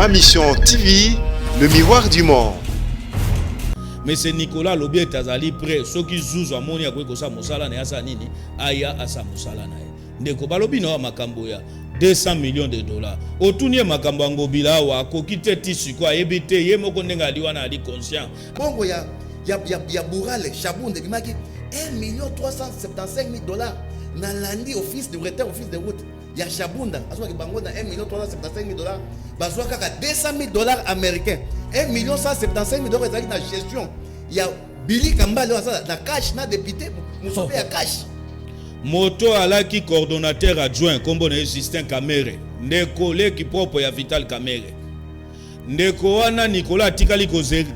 Mission TV, le miroir du monde. Mais c'est Nicolas Lobier Tazali prêt. Ceux qui jouent à Monia Kweko sa Mosala ne asa nini aya asa Mosala na. Ndeko balobi no makambo ya 200 millions de dollars. Otunie makambo ngobila wa kokite tisu kwa ebite ye moko ndenga aliwana ali conscient. Bongo ya Bourale Chabunde bimaki 1,375,000 dollars na landi office de directeur office de route ya Chabunda azwa ki bango na 1,375,000 dollars bazwa kaka 200,000 dollars américains 1,175,000 dollars ezali na gestion ya Billy Kambale na cash na député musope ya cash moto alaki coordonnateur adjoint kombo na Justin Kamere ndeko leki propre ya Vital Kamere ndeko wana Nicolas atikali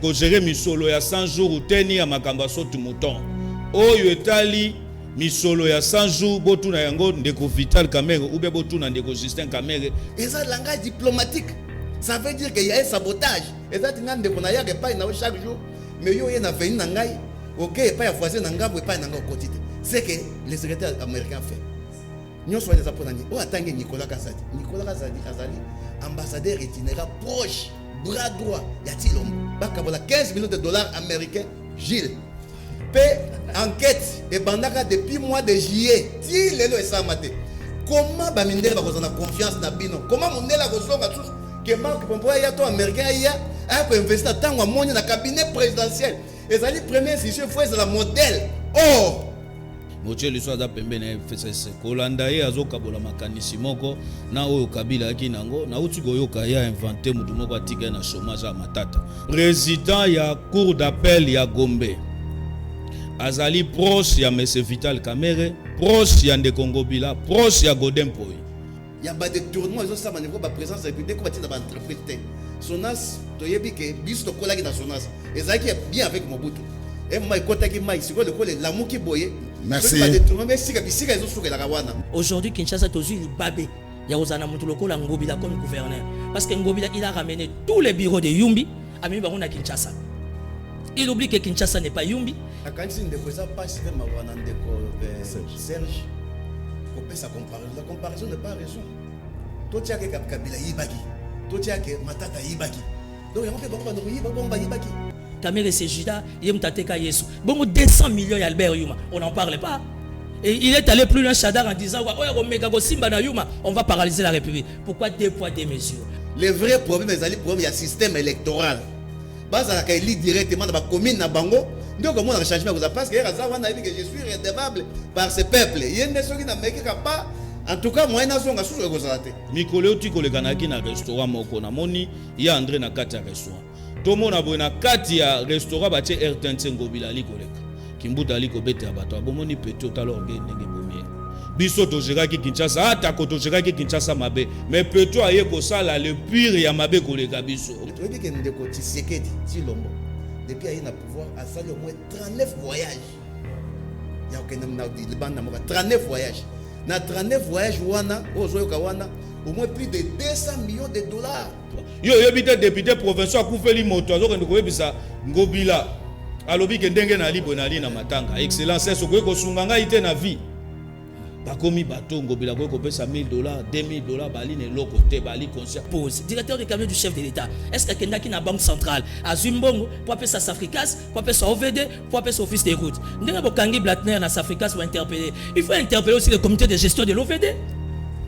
kozere misolo ya 100 jours uteni ya makamba sotu mouton oyo etali misolo ya 100 jours botuna yango ndeko Vital Kamere ou bien botuna ndeko Justin Kamere et ça langage diplomatique ça veut dire qu'il y a un sabotage et ça tinga ndeko na yake pa na chaque jour mais yo ye na veni na ngai OK pa ya voisin na ngabo pa na ngao quotidien c'est que les secrétaires américains fait nous sommes des apôtres o atangi Nicolas Kazadi azali ambassadeur itinéraire proche bras droit ya Tilombo bakabola 15 millions de dollars américains Gilles paie enquête et bandaka depuis mois de juillet ti lelo esamate comment bamindele bakozana confiance na bino comment mondela kozonga tous que Marc Pompoya ya to américain ya a peut investir tango amoni na cabinet présidentiel ezali première institution fois c'est la modèle oh moche liso za pembe na FCC kolanda ye azokabola makanisi moko na oyo Kabila aki nango na uti koyoka ya inventé mutu moko atika na chômage ya matata président ya cour d'appel ya Gombe azali proche ya M. Vital Kamere proche ya Ndekongo Bila proche ya Godin Poi ya ba détournement ils ont ça niveau ba présence de république ko batina ba entreprise Sonas toyebi ke biso to kolaki na Sonas ezaki bien avec Mobutu et moi kotaki mai siko le kole lamuki boye. Merci. Aujourd'hui, Kinshasa est aussi babé. Il y a Ozana Mutuloko Ngobila comme gouverneur. Parce que Ngobila, il a ramené tous les bureaux de Yumbi à Mibarona Kinshasa. Il oublie que Kinshasa n'est pas Yumbi. Quand il ne faisait pas Serge, la comparaison n'est pas raison. Toi, tu as que Kabila Yibaki. Toi, tu as que Matata Yibaki. Donc, on fait beaucoup de Yibaki. Kamere c'est Judas, Yemtateka Yesu. Bon, 200 millions Albert Yuma, on n'en parle pas. Et il est allé plus loin Chadar en disant on va paralyser la République. Pourquoi 2 poids 2 mesures? Le vrai problème, c'est le système électoral. Base à la élite directement dans la commune na Bango. Donc comment on a changé parce que je suis redevable par ce peuple. Il y a des gens qui n'ont pas. En tout cas, moi, je suis sûr que vous avez. Nicolas Tikoleganaki na restaurant moko na moni, il y a André na kati restaurant. Tout le monde a besoin kati ya restaurant batie R35 Ngobila likoleka kimbuta likobeta bato abomoni petit otalorge ndenge bomie biso to jeraki Kinshasa ata ko to jeraki Kinshasa mabe mais petit aye ko sala le pire ya mabe koleka biso to dit que ndeko Tshisekedi Tshilombo depuis aye na pouvoir a sali au moins 39 voyages ya okenda na Liban na 39 voyages na 39 voyages wana ozoyoka wana au moins plus de 200 millions de dollars. Yo yebite député provincial akufeli moto azokende koyebisa Ngobila alobi ke ndenge na libo na lina matanga excellence so ko sunganga ite na vie bakomi bato Ngobila ko pesa $1,000 $2,000 bali ne loko te bali conscient pose directeur de cabinet du chef de l'État est-ce que kendaki na banque centrale azumbongo pour appeler ça Safricas pour appeler ça OVD pour appeler ça office des routes ndenge bokangi Blatner na Safricas pour interpeller il faut interpeller aussi le comité de gestion de l'OVD.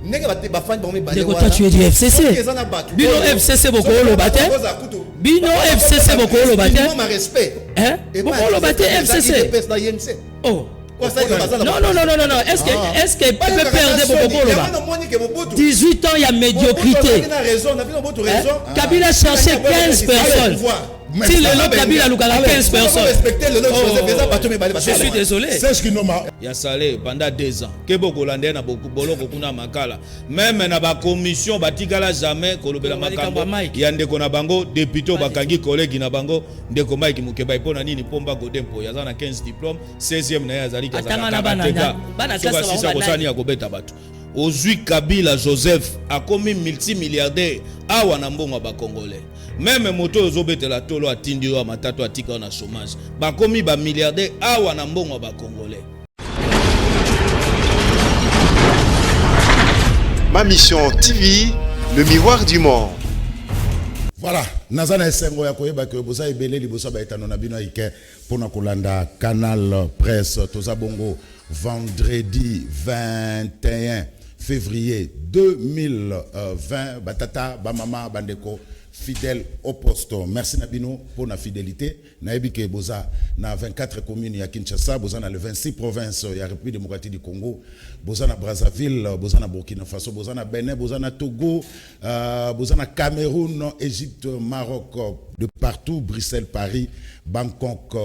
Toi tu es du FCC. Bino FCC boko lo bate. Bino FCC boko lo bate. Hein? Boko lo bate FCC. Oh. Non. Est-ce que peut perdre beaucoup 18 ans il y a médiocrité. Kabila cherchait 15 personnes. Si le lot Kabila a 15 personnes. Je suis désolé. C'est ce qui nous m'a. Il y a salé pendant 2 ans. Que beaucoup landais na beaucoup boloko kuna makala. Même na ba commission batikala jamais kolobela makambo. Ya ndeko na bango député bakangi collègue na bango ndeko Mike Mukeba ipona nini pomba Godempo ya na 15 diplômes 16e na ya zali kaza. Bana kasa kosani ya kobeta bato. Ozui Kabila Joseph a commis multimilliardaire awa na mbongo ba congolais. Même moto ozobetela tolo atindi yo matato atika na chômage. Ba commis ba milliardaire awa na mbongo ba congolais. Ma Mission TV, le miroir du monde. Voilà, nazana esengo ya koyeba ke boza ebele liboso ba etano na bino ike pona kolanda Canal Presse toza bongo vendredi 21 février 2020 batata bamama bandeko fidèle au poste. Merci Nabino pour la fidélité. Naibike boza na 24 communes ya Kinshasa, boza na le 26 provinces ya République démocratique du Congo, boza na Brazzaville, boza na Burkina Faso, boza na Benin, boza na Togo, boza na Cameroun, Égypte, Maroc, de partout, Bruxelles, Paris, Bangkok,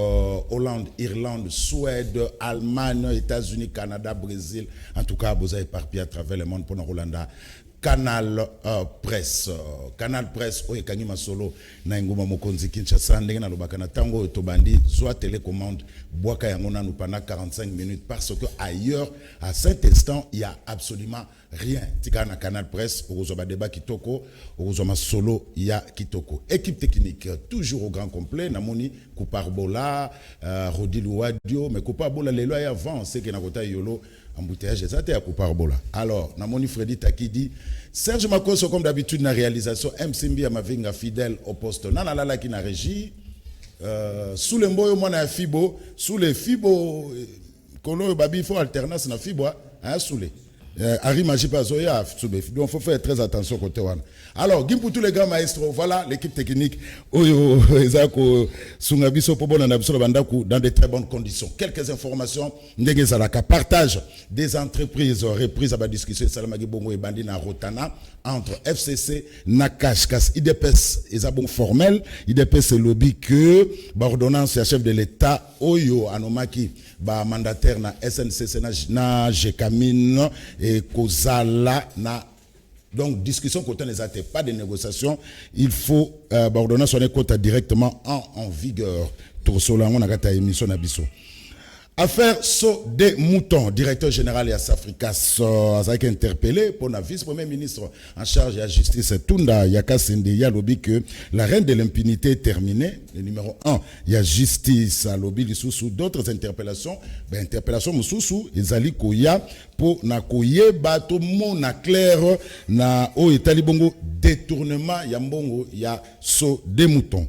Hollande, Irlande, Suède, Allemagne, États-Unis, Canada, Brésil. En tout cas, boza éparpillé à travers le monde pour na Rolanda. Canal Presse oye kangi masolo na ngoma mokonzi Kinshasa ndenge na lobaka na tango tobandi soit télécommande boaka yango na nous pendant 45 minutes parce que ailleurs à cet instant il y a absolument rien tika na Canal Presse ozo ba débat kitoko ozo masolo ya kitoko équipe technique toujours au grand complet na moni Kuparbola Rodi Luadio mais Kuparbola lelo ya avant c'est que na kota yolo embouteillage ça à Kuparbola. Alors namoni Freddy Takidi Serge Makoso comme d'habitude na réalisation MCMB à Mavinga fidèle au poste nana lala qui na régie sous le mboyo mwana ya Fibo sous les Fibo kolo babi faut alternance na Fibo hein sous les Harry Majipa Zoya donc faut faire très attention côté wana. Alors gim pour tous les grands maestros voilà l'équipe technique oyo ezako sungabiso po bona na biso bandaku dans de très bonnes conditions. Quelques informations ndenge zalaka partage des entreprises reprises à la discussion Salamagi Bongo et Bandi na Rotana entre FCC na Kashkas IDPS ezabon formel IDPS lobby que ba ordonnance ya chef de l'État oyo anomaki ba mandataire na SNCC na Jekamine et Kozala na donc discussion côté les athées pas de négociation il faut ordonnance on est directement en vigueur tout cela on a gata émission na biso. Affaire So des Moutons, directeur général et à Safricas, a été interpellé pour la vice-premier ministre en charge de la justice, Tunda Yakasende, il y a lobby que la reine de l'impunité est terminée. Le numéro 1, il y a justice à lobby sous d'autres interpellations. Ben, interpellation Moussou, ils allaient koya pour na koye bato na clair na o etalibongo détournement yambongo ya So des Moutons.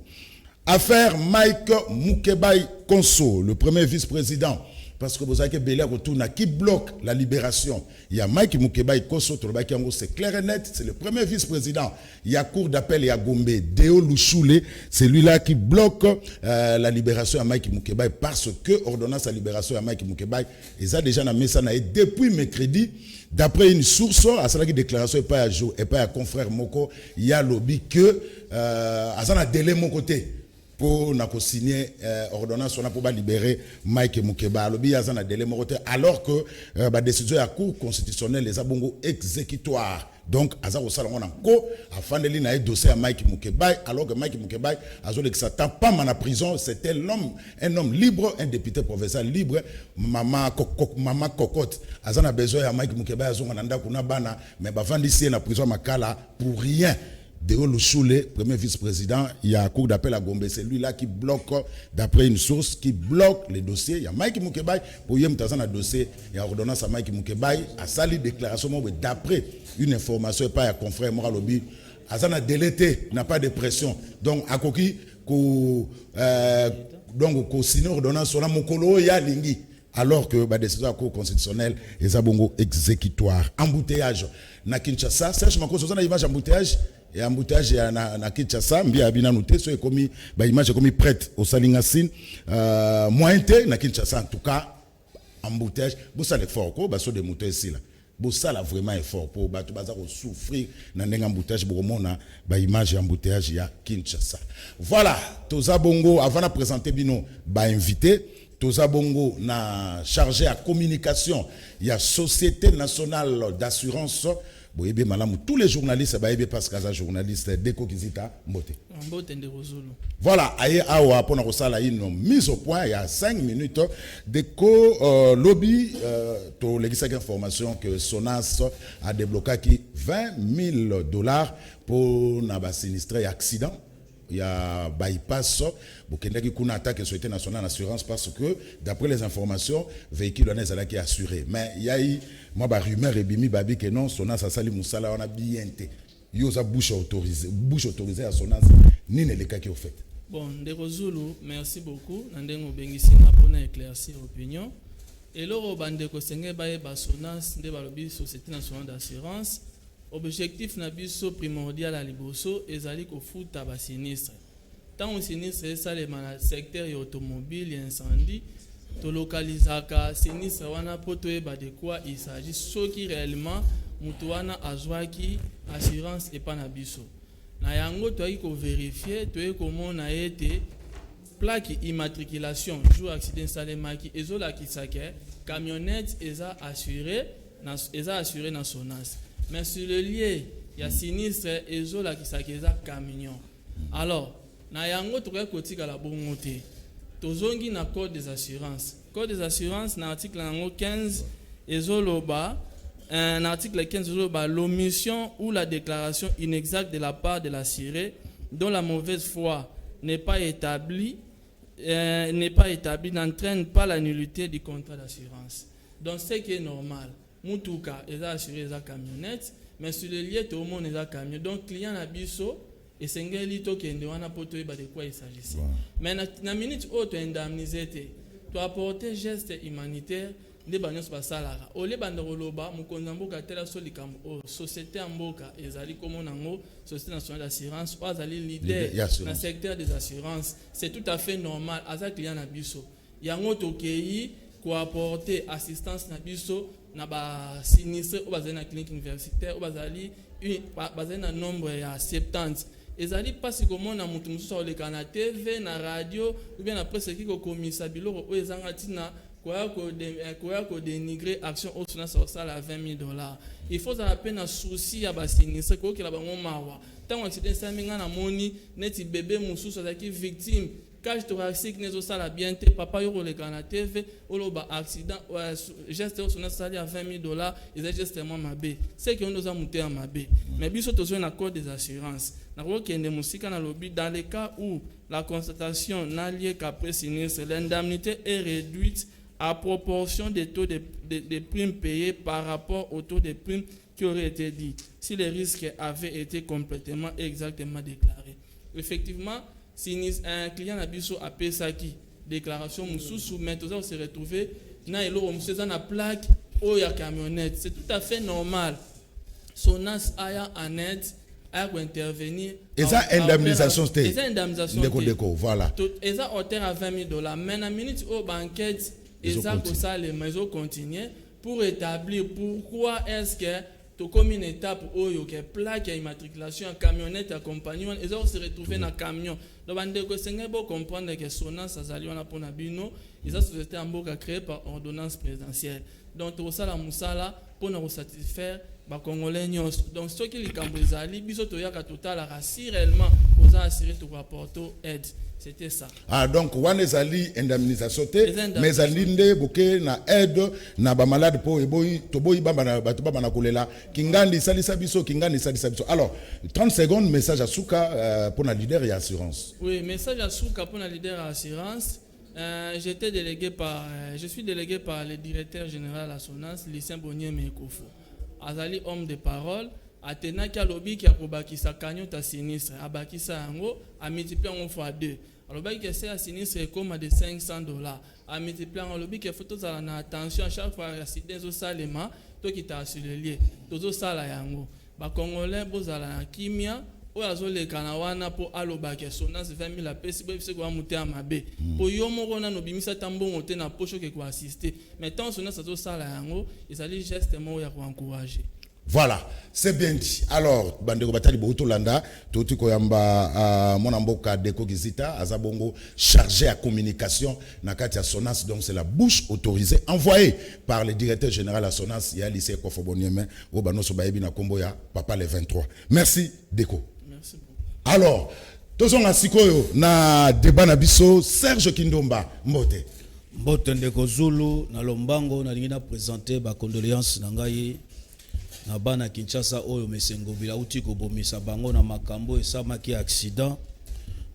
Affaire Mike Mukebai Konso, le premier vice-président, parce que vous avez Bélé retourne qui bloque la libération. Il y a Mike Mukebai Konso, c'est clair et net, c'est le premier vice-président. Il y a cour d'appel et à Gombe, Deo Louchoulé, c'est lui-là qui bloque la libération à Mike Mukebai parce que ordonnance à libération à Mike Mukebai, ils ont déjà mis ça depuis mercredi. D'après une source, à cela qui déclaration et pas à jour et pas à confrère Moko, il y a lobby que à ça délai mon côté. Pour na signer ordonnance on a pour libérer Mike Mukeba lobby yaza na délai mokote alors que ba décision ya cour constitutionnelle les abongo exécutoire donc aza ko sala ngona ko afin de lina dossier à Mike Mukeba alors que Mike Mukeba azo que ça tape pas en prison c'était un homme libre un député provincial libre mama cocotte aza na besoin ya Mike Mukeba azo ngana kuna bana mais ba vandisi na prison makala pour rien. Deo Louchoulé, premier vice-président, il y a un cours d'appel à Gombe, c'est lui-là qui bloque, d'après une source, qui bloque les dossiers. Il y a Mike Mukebai, pour y avoir un dossier, il y a ordonnance à Mike Mukebai, à sali déclaration, d'après une information, et pas à confrère Moral Lobby, à ça n'a délété, n'a pas de pression. Donc, à Koki, donc, sinon, ordonnance sur la Mokolo, il y a Lingi. Alors que la décision de la Cour constitutionnelle est un bon exécutoire. Embouteillage. Na Kinshasa, Serge Makoso, on a image embouteillage. Et embouteillage na Kinshasa, mbia abina noté, so commis, ba image commis prête au Salingasine, mointe na Kinshasa en tout cas, embouteillage, vous ça l'effort ko, ba so de moutons ici là. Vous ça là vraiment effort pour ba to baza ko souffrir na ndenga embouteillage pour mona ba image embouteillage ya Kinshasa. Voilà, toza bongo avant de présenter bino ba invité Toza bongo na chargé à communication, il y a Société nationale d'assurance. Boyebe malamu tous les journalistes baébé parce que les journalistes Deko Kizita Mbote. Voilà, aye awa pona kosala une mise au point il y a 5 minutes Deko lobby to l'exact information que Sonas a débloqué qui $20,000 pour na sinistré accident. Il y a bypass, Bokendaki kuna attaque Société nationale d'assurance parce que d'après les informations, véhicule honnête qui est assuré. Mais il y a eu moi rumeur et bimi babi que non, Sonas a sali musala on a bien été. yoza bouche autorisée à Sonas ni ne le cas qui au fait. Bon, Ndeko Zulu, merci beaucoup. Nandengo bengisinga pour éclaircir opinion. Et lors bandeko senge baye Sonas nde balobi Société nationale d'assurance. Objectif na biso primordial à liboso ezali ko futa ba sinistre. Tant au sinistre ça le secteur automobile et incendie, to localisaka sinistre wana poto eba de quoi il s'agit soki réellement mutu wana azwaki assurance et pas na biso. Na yango toyi ko vérifier toyi komona ete plaque immatriculation jour accident salemaki ezola kisake camionnette eza assuré na Sonas mais sur le lieu ya sinistre ezola kisake eza camion. Alors na yango toyi kotika la bongote tozongi na code des assurances na article nango 15 ezoloba un article 15 l'omission ou la déclaration inexacte de la part de l'assuré dont la mauvaise foi n'est pas établie n'entraîne pas la nullité du contrat d'assurance. Donc ce qui est normal, mutuka est assuré la camionnette, mais sur le lieu tout le monde est à camion. Donc client a biso et sengeli to kende wana poto ba de quoi il s'agit. Mais na minute auto indemnisé tu apporter geste humanitaire de banyos basalara ole bandoloba mukonza mboka tela solikambo société mboka ezali comme nango société nationale d'assurance ou azali leader dans secteur des assurances. C'est tout à fait normal aza client na biso yango tokei ko apporter assistance na biso na ba sinistre ou bazali na clinique universitaire ou bazali na nombre ya 70 ezali pasi komona mutu mususu oleka na TV na radio ou bien na presse ki ko komisa biloko o ezanga tina quoi ko dénigrer action au Sonas à $20,000. Il faut ça la peine à souci à basinistre ko ki la bango mawa tant accident ça minga na moni neti bébé mususu azaki victime cage thoracique nezo sala bien te papa yo le kana TV oloba accident geste au Sonas à $20,000 ils est justement mabé c'est que on nous a monté en mabé mais biso tozo na code des assurances na ko kende musika na lobby dans les cas où la constatation n'a lieu qu'après sinistre l'indemnité est réduite à proportion des taux de primes payées par rapport au taux de primes qui aurait été dit si les risques avaient été complètement exactement déclarés. Effectivement, si un client a biso a payé sa déclaration sous maintenant se retrouver na elo na plaque ou ya camionnette, c'est tout à fait normal. Sonas aya en aide à intervenir. Et ça indemnisation c'était. Et ça indemnisation. Voilà. Et ça hauteur à $20,000. Mais la minute au banquette et ça que ça les maisons continuent pour établir pourquoi est-ce que tu comme une étape où il y a plaque à immatriculation en camionnette accompagnement et ça se retrouver dans camion. Donc on doit comprendre que Sonas ça on a pour nabino et ça société en boka créée par ordonnance présidentielle. Donc tout ça la musala pour nous satisfaire ba congolais donc ce qui les cambrizali biso to yaka total la si réellement aux assurer to rapporter aide. C'était ça. Ah donc wanezali indemnisation mais alinde boke na aide na ba malade po eboyi to boyi bamba na bato baba na kolela kingandi salisa biso kingandi salisa biso. Alors 30 secondes message à Souka pour la leader et assurance. Oui, message à Souka pour la leader et assurance. Je suis délégué par le directeur général à Sonas, Lucien Bonnier Mekofo. Azali homme de parole. Atena ki alobi ki akobakisa kanyo ta sinistre abakisa yango a multiplier en fois 2 alobi ki c'est sinistre comme de $500 a multiplier alobi ki faut tozala na attention à chaque fois accident zo salema to ki ta sur le lieu tozo sala yango ba congolais bozala na kimia o azoleka na wana po aloba ki Sonas $20,000 la pesi bo bise ko amuté amabe po yo moko na no bimisa tambongo te na pocho ke ko assister mais tant Sonas zo sala yango ezali geste mo ya ko encourager. Voilà, c'est bien dit. Alors, bandeko batali boto landa, toti koyamba mon amboka deko gizita, azabongo chargé à communication nakati ya Sonas, donc c'est la bouche autorisée envoyée par le directeur général à Sonas, ya lycée Kofobonieme, Obano Sobaebi na kombo ya papa le 23. Merci Deko. Merci beaucoup. Alors, tozonga sikoyo na débat na biso Serge Kindomba Mbote. Mbote ndeko Zulu na Lombango na lingina présenter ba condoléances na ngai na bana Kinshasa oyo mesengo bila uti ko bomisa bango na makambo esamaki accident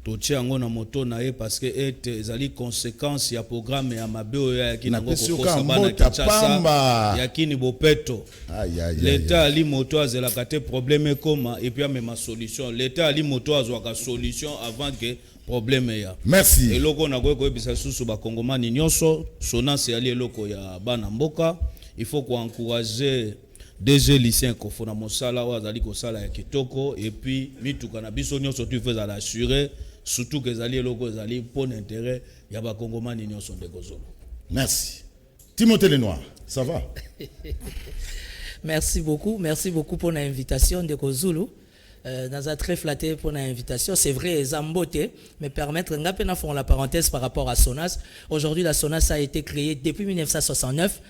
totia yango na moto na ye parce que ete ezali conséquence ya programme ya mabe oyo yaki nango kokosa bana Kinshasa yakini bopeto. L'état ali moto azelaka te problème ekoma et puis amema solution. L'état ali moto azwaka solution avant que problème ya. Merci. Eloko na koyeba bisa susu ba kongomani nyonso SONAS ali eloko ya bana mboka. Il faut encourager DG lycéen kofona mosala wa azali kosala ya kitoko et puis mituka na biso nyonso tu fais à l'assurer surtout que zali eloko zali pour l'intérêt ya ba kongomani nyonso ndeko zolo. Merci. Timothée Lenoir, ça va? Merci beaucoup pour l'invitation de Kozulu. Nous a très flatté pour l'invitation. C'est vrai, Zambote, mais permettre de faire la parenthèse par rapport à SONAS. Aujourd'hui, la SONAS a été créée depuis 1969,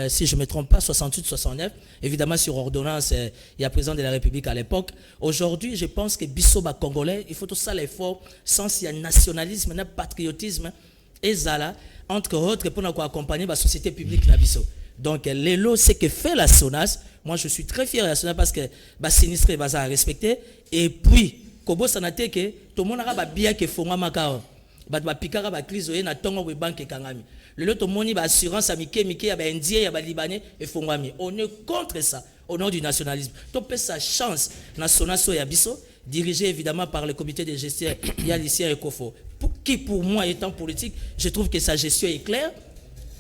si je ne me trompe pas, 68-69. Évidemment, sur ordonnance, il y a président de la République à l'époque. Aujourd'hui, je pense que Bissoba Congolais, il faut tout ça l'effort, sans il y a nationalisme, patriotisme, et Zala, entre autres, pour accompagner la société publique na biso. Donc, l'élo, c'est que fait la SONAS. Moi, je suis très fier de la SONAS parce que les sinistrés sont respectés. Et puis, Kobo Sanate, tout le monde a bien que Fonga Makao. Ba pikara ba crise na tongo we banque kangami. Le lot moni ba assurance amike mike ya ba indien ya ba libanais et Fongami. On est contre ça au nom du nationalisme. Topé sa chance na SONAS ya biso dirigé évidemment par le comité de gestion Yalicien et Kofo. Qui pour moi étant politique, je trouve que sa gestion est claire.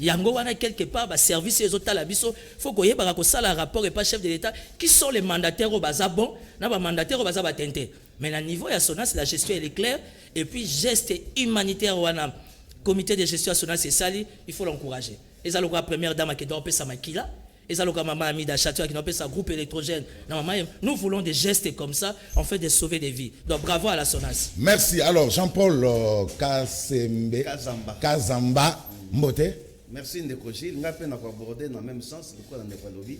Yango wana quelque part ba service les autres la biso faut koye ba ko sala rapport et pas chef de l'état qui sont les mandataires au baza bon na ba mandataires au baza ba tente mais na niveau ya SONAS la gestion elle est claire et puis geste humanitaire wana comité de gestion SONAS c'est sali il faut l'encourager les aloka première dame qui doit sa makila les aloka maman Amida Château qui doit sa groupe électrogène nous voulons des gestes comme ça en fait de sauver des vies donc bravo à la SONAS. Merci. Alors Jean-Paul Kazamba Mbote. Merci Ndeko Gilles. Nga pe na ko aborder dans même sens de quoi dans Ndeko Lobi.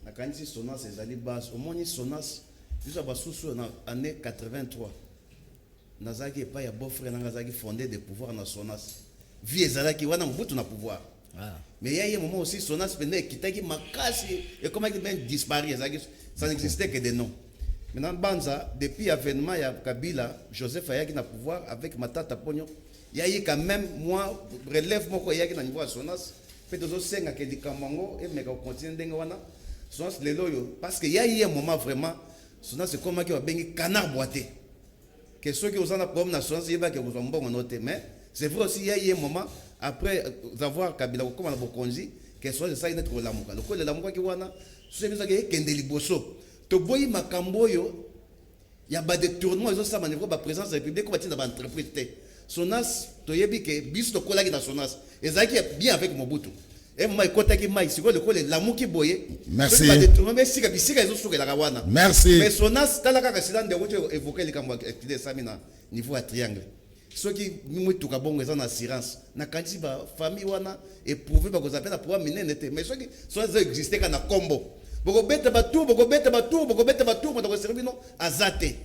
Na kanisi SONAS ezali base. Au moins SONAS biso ba susu na année 83. Nazaki pa ya beau-frère nazaki fondé de pouvoir na SONAS. Vie ezalaki wana mbutu na pouvoir. Mais il y a un moment aussi SONAS pendant kitaki makasi et comment il ben disparu ezalaki ça n'existait que des noms. Maintenant Banza depuis avènement ya Kabila, Joseph ayaki na pouvoir avec Matata Pogno. Il y a quand même moi relève mon quoi il y a qui dans niveau SONAS fait deux autres cinq à qui dit Kamango et mais qu'on continue d'engawana SONAS les loyaux parce que il y a un moment vraiment SONAS c'est comme qui va bien canard boité que ceux qui ont un problème na SONAS il va que vous en bon noter mais c'est vrai aussi il y a un moment après avoir Kabila comme on a bokonzi que SONAS ça il est trop l'amour le coup de l'amour qui wana c'est bien ça que kendeli bosso to boyi makamboyo il y a pas de tournoi ils ont ça manœuvre ba présence de la République comme dans entreprise SONAS toyebi ke biso to kolaki na SONAS ezaki bien avec Mobutu et moi ekotaki mai siko le kole l'amour qui boye merci mais sika bisika ezo soka la wana merci mais SONAS talaka ka sidan de wote évoquer les kambo activité samina niveau à triangle ceux qui mutu ka bongo ezana assurance na kanti ba famille wana éprouvé ba ko zapela pouvoir mener nete mais ceux qui SONAS exister kana combo boko beta ba tour boko beta ba tour mo ko servir non azate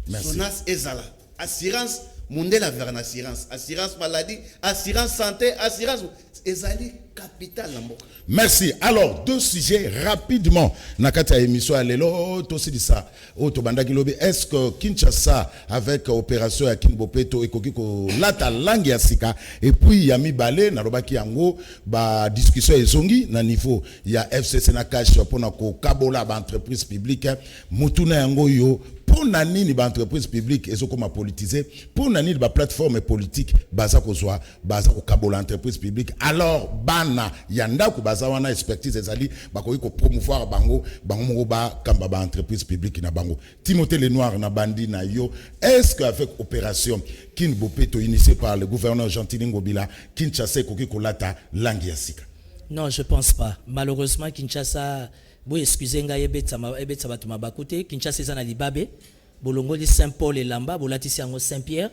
SONAS ezala assurance Mondela vers une assurance maladie, assurance santé, assurance ezali capital na mboka. Merci. Alors deux sujets rapidement nakata émission alelo to si ça auto bandaki lobi est-ce que Kinshasa avec opération ya Kinbopeto ekoki ko lata langue ya sika et puis ya mibale na lobaki yango ba discussion ezongi na niveau ya FCC na cash pona ko kabola ba entreprise publique mutuna yango yo pour nani ba entreprise publique ezo koma politiser pour nani ba plateforme politique baza ko zwa baza ko kabola entreprise publique alors bana yanda ko baza wana expertise ezali bakoki ko promouvoir bango moko ba kamba ba entreprise publique na bango. Timothée Lenoir na bandi na yo est-ce que avec opération Kinbopeto initiée par le gouverneur Gentili Ngobila Kinshasa koki ko lata langue ya sika? Non, je pense pas. Malheureusement Kinshasa bon excusez nga ebetsa batu mabakote Kinshasa ezana libabe bolongoli Saint-Paul et Lamba bolatisi yango Saint-Pierre.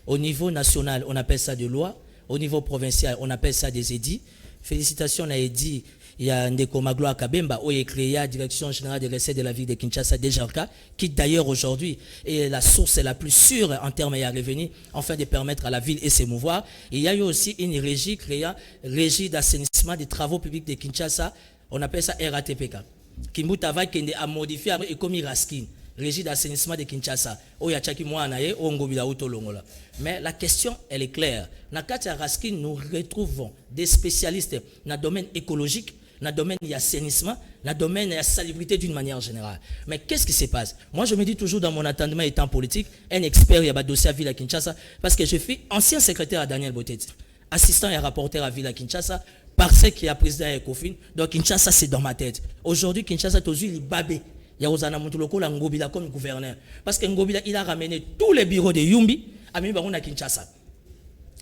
Au niveau national on appelle ça de loi, au niveau provincial on appelle ça des édits. Félicitations à Eddy, il y a Ndeko Magloire Kabemba où il est créé la direction générale des recettes de la ville de Kinshasa Dejarka qui d'ailleurs aujourd'hui est la source la plus sûre en termes de revenus afin de permettre à la ville de s'émouvoir. Il y a eu aussi une régie créée, régie d'assainissement des travaux publics de Kinshasa, on appelle ça RATPK. Kimbutava qui a modifié et comme Raskin. régie d'assainissement de Kinshasa. Mais la question, elle est claire. Dans Katia Raskin, nous retrouvons des spécialistes dans le domaine écologique, dans le domaine de l'assainissement, dans le domaine de la salubrité d'une manière générale. Mais qu'est-ce qui se passe? Moi, je me dis toujours dans mon entendement étant politique, un expert, il y a un dossier à Ville à Kinshasa, parce que je suis ancien secrétaire à Daniel Botet, assistant et rapporteur à Ville à Kinshasa, parce qu'il y a président à Ecofin. Donc Kinshasa, c'est dans ma tête. Aujourd'hui, Kinshasa, il est babé. Il y a Ozana Moutuloko, Ngobila comme gouverneur. Parce que Ngobila, il a ramené tous les bureaux de Yumbi à Kinshasa.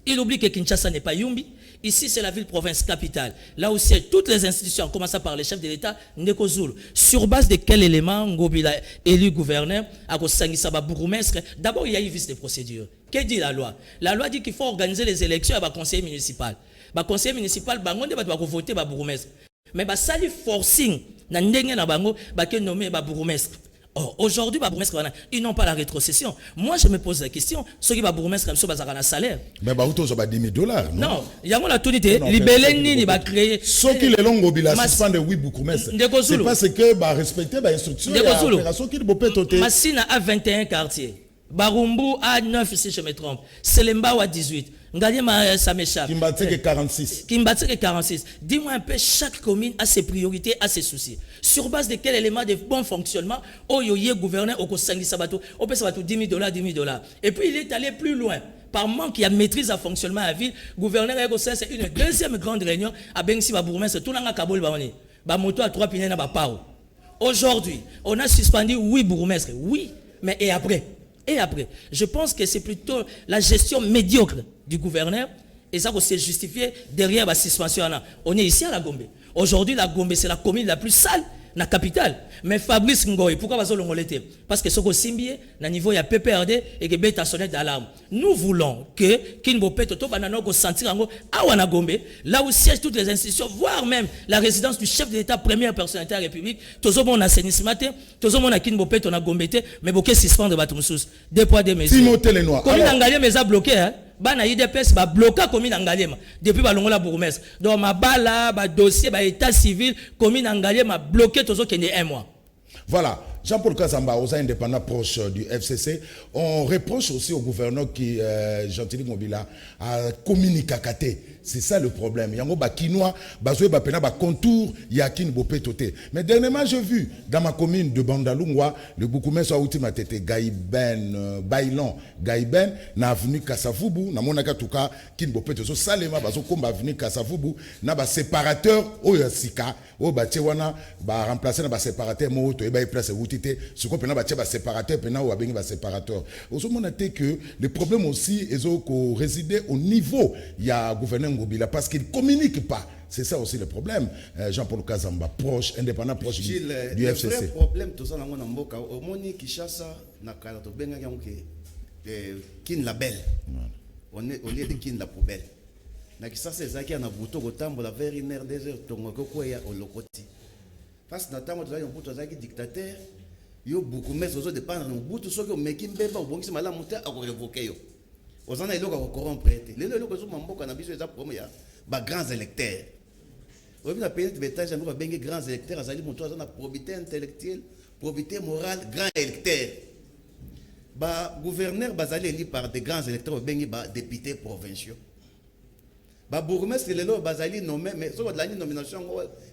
Il oublie que Kinshasa n'est pas Yumbi. Ici, c'est la ville-province capitale. Là aussi, toutes les institutions, en commençant par les chefs de l'État, Ndekozul. Sur base de quel élément Ngobila élu gouverneur, à Sangissaba bourgmestre, d'abord, il y a une liste de procédures. Que dit la loi? La loi dit qu'il faut organiser les élections à conseiller municipal. Conseiller municipal, bangonde va voter ba bourgmestre. Mais ça lui forcing, na ndenge na bango, ke nommer ba bourgmestre. Or, aujourd'hui, ils n'ont pas la rétrocession. Moi, je me pose la question, ceux qui va bourgmestre, ils ont un salaire. Mais ils ont $10,000. Non, il y a la tonité, libellé, il va créer. Ceux qui les longs mobiles, suspendent 8 bourgmestres. C'est parce que va respecter les instructions et l'opération qui est toté. Massina a 21 quartiers. Barumbu a 9, si je me trompe. Selemba a 18. Ngaliema, ça m'échappe. Kimbatseke 46. Kimbatseke 46. Dis-moi un peu, chaque commune a ses priorités, a ses soucis. Sur base de quel élément de bon fonctionnement, Oyoye gouverneur au Kosangi Sabato, au Sabato $10,000. Et puis il est allé plus loin. Par manque, il y a maîtrise à fonctionnement à la ville. Gouverneur Ego c'est une deuxième grande réunion à Bengsi Babourmès, tout le monde a Kabul Baoni. Bamoto à 3 pinènes à Bapao. Aujourd'hui, on a suspendu 8 bourgmestres. Oui, mais et après? Et après, je pense que c'est plutôt la gestion médiocre du gouverneur et ça s'est justifié derrière la suspension. On est ici à la Gombe. Aujourd'hui, la Gombe, c'est la commune la plus sale, la capitale. Mais Fabrice Ngoy, pourquoi va-t-on l'ongolete? Parce que ce qu'on simbié, à niveau il y a PPRD et que bête sonnette d'alarme. Nous voulons que Kinbo Petoto banano ko sentir ngo awana Gombe, là où siègent toutes les institutions, voire même la résidence du chef de l'État, première personnalité de la République, tous mon assainissement, tous mon Kinbo Peto na Gombe, mais beaucoup suspendre batumsus. Deux poids deux mesures. Timothée Lenoir. Comme l'Angalien mais a bloqué hein. Bana IDPS ba bloqué commune Angalema depuis ba longola bourgmestre. Donc ma bala ba dossier ba état civil commune Angalema bloqué tozo kende 1 mois. Voilà, Jean-Paul Kazamba, aux indépendants proches du FCC, on reproche aussi au gouverneur qui, Gentili Mobila, a communiqué à Kate. C'est ça le problème. Il y a un Kinois, Bazoué Bapena, contour, Yakin Bopé Toté. Mais dernièrement, j'ai vu dans ma commune de Bandalungwa, le Boukoumé soit ultima tete, Gaïben, Bailon, Gaïben, na avenue Kassavubu, na monaka tuka, Kin Bopé Toté, Salema, Bazo Komba avenue Kassavubu, na ba séparateur, Oyasika, Obatchewana, ba remplacer na ba séparateur, Moto, et ba place Outité, ce qu'on peut ba séparateur, pena ou abengi ba séparateur. Au moment noté que le problème aussi, est qu'on résidait au niveau, il y a gouverneur parce qu'il ne communique pas. C'est ça aussi le problème. Jean-Paul Kazamba, proche, indépendant, proche du FCC. Le vrai problème, tout ça, au Moni Kishasa, Nakalato Benga Kin Label. On est de Kin la poubelle. Nakisa c'est ça qui a un bouton au temps, la vers une heure, 2 heures, Tongoko ya au Lokoti. Face à temps, tu as un bouton qui dictateur. Yo beaucoup mais aux autres dépendent d'un bout, tout ce que Mekim Beba, ou bon, c'est mal à monter à révoquer. Aux en a eu corrompre. Les gens qui sont en habitués à la grands électeurs. On a payé des bétails, on a des grands électeurs, on a probité intellectuelle, probité morale, grands électeurs. Le gouverneur est élu par des grands électeurs, on a des députés provinciaux. Le bourgmestre est nommé, mais sur la nomination,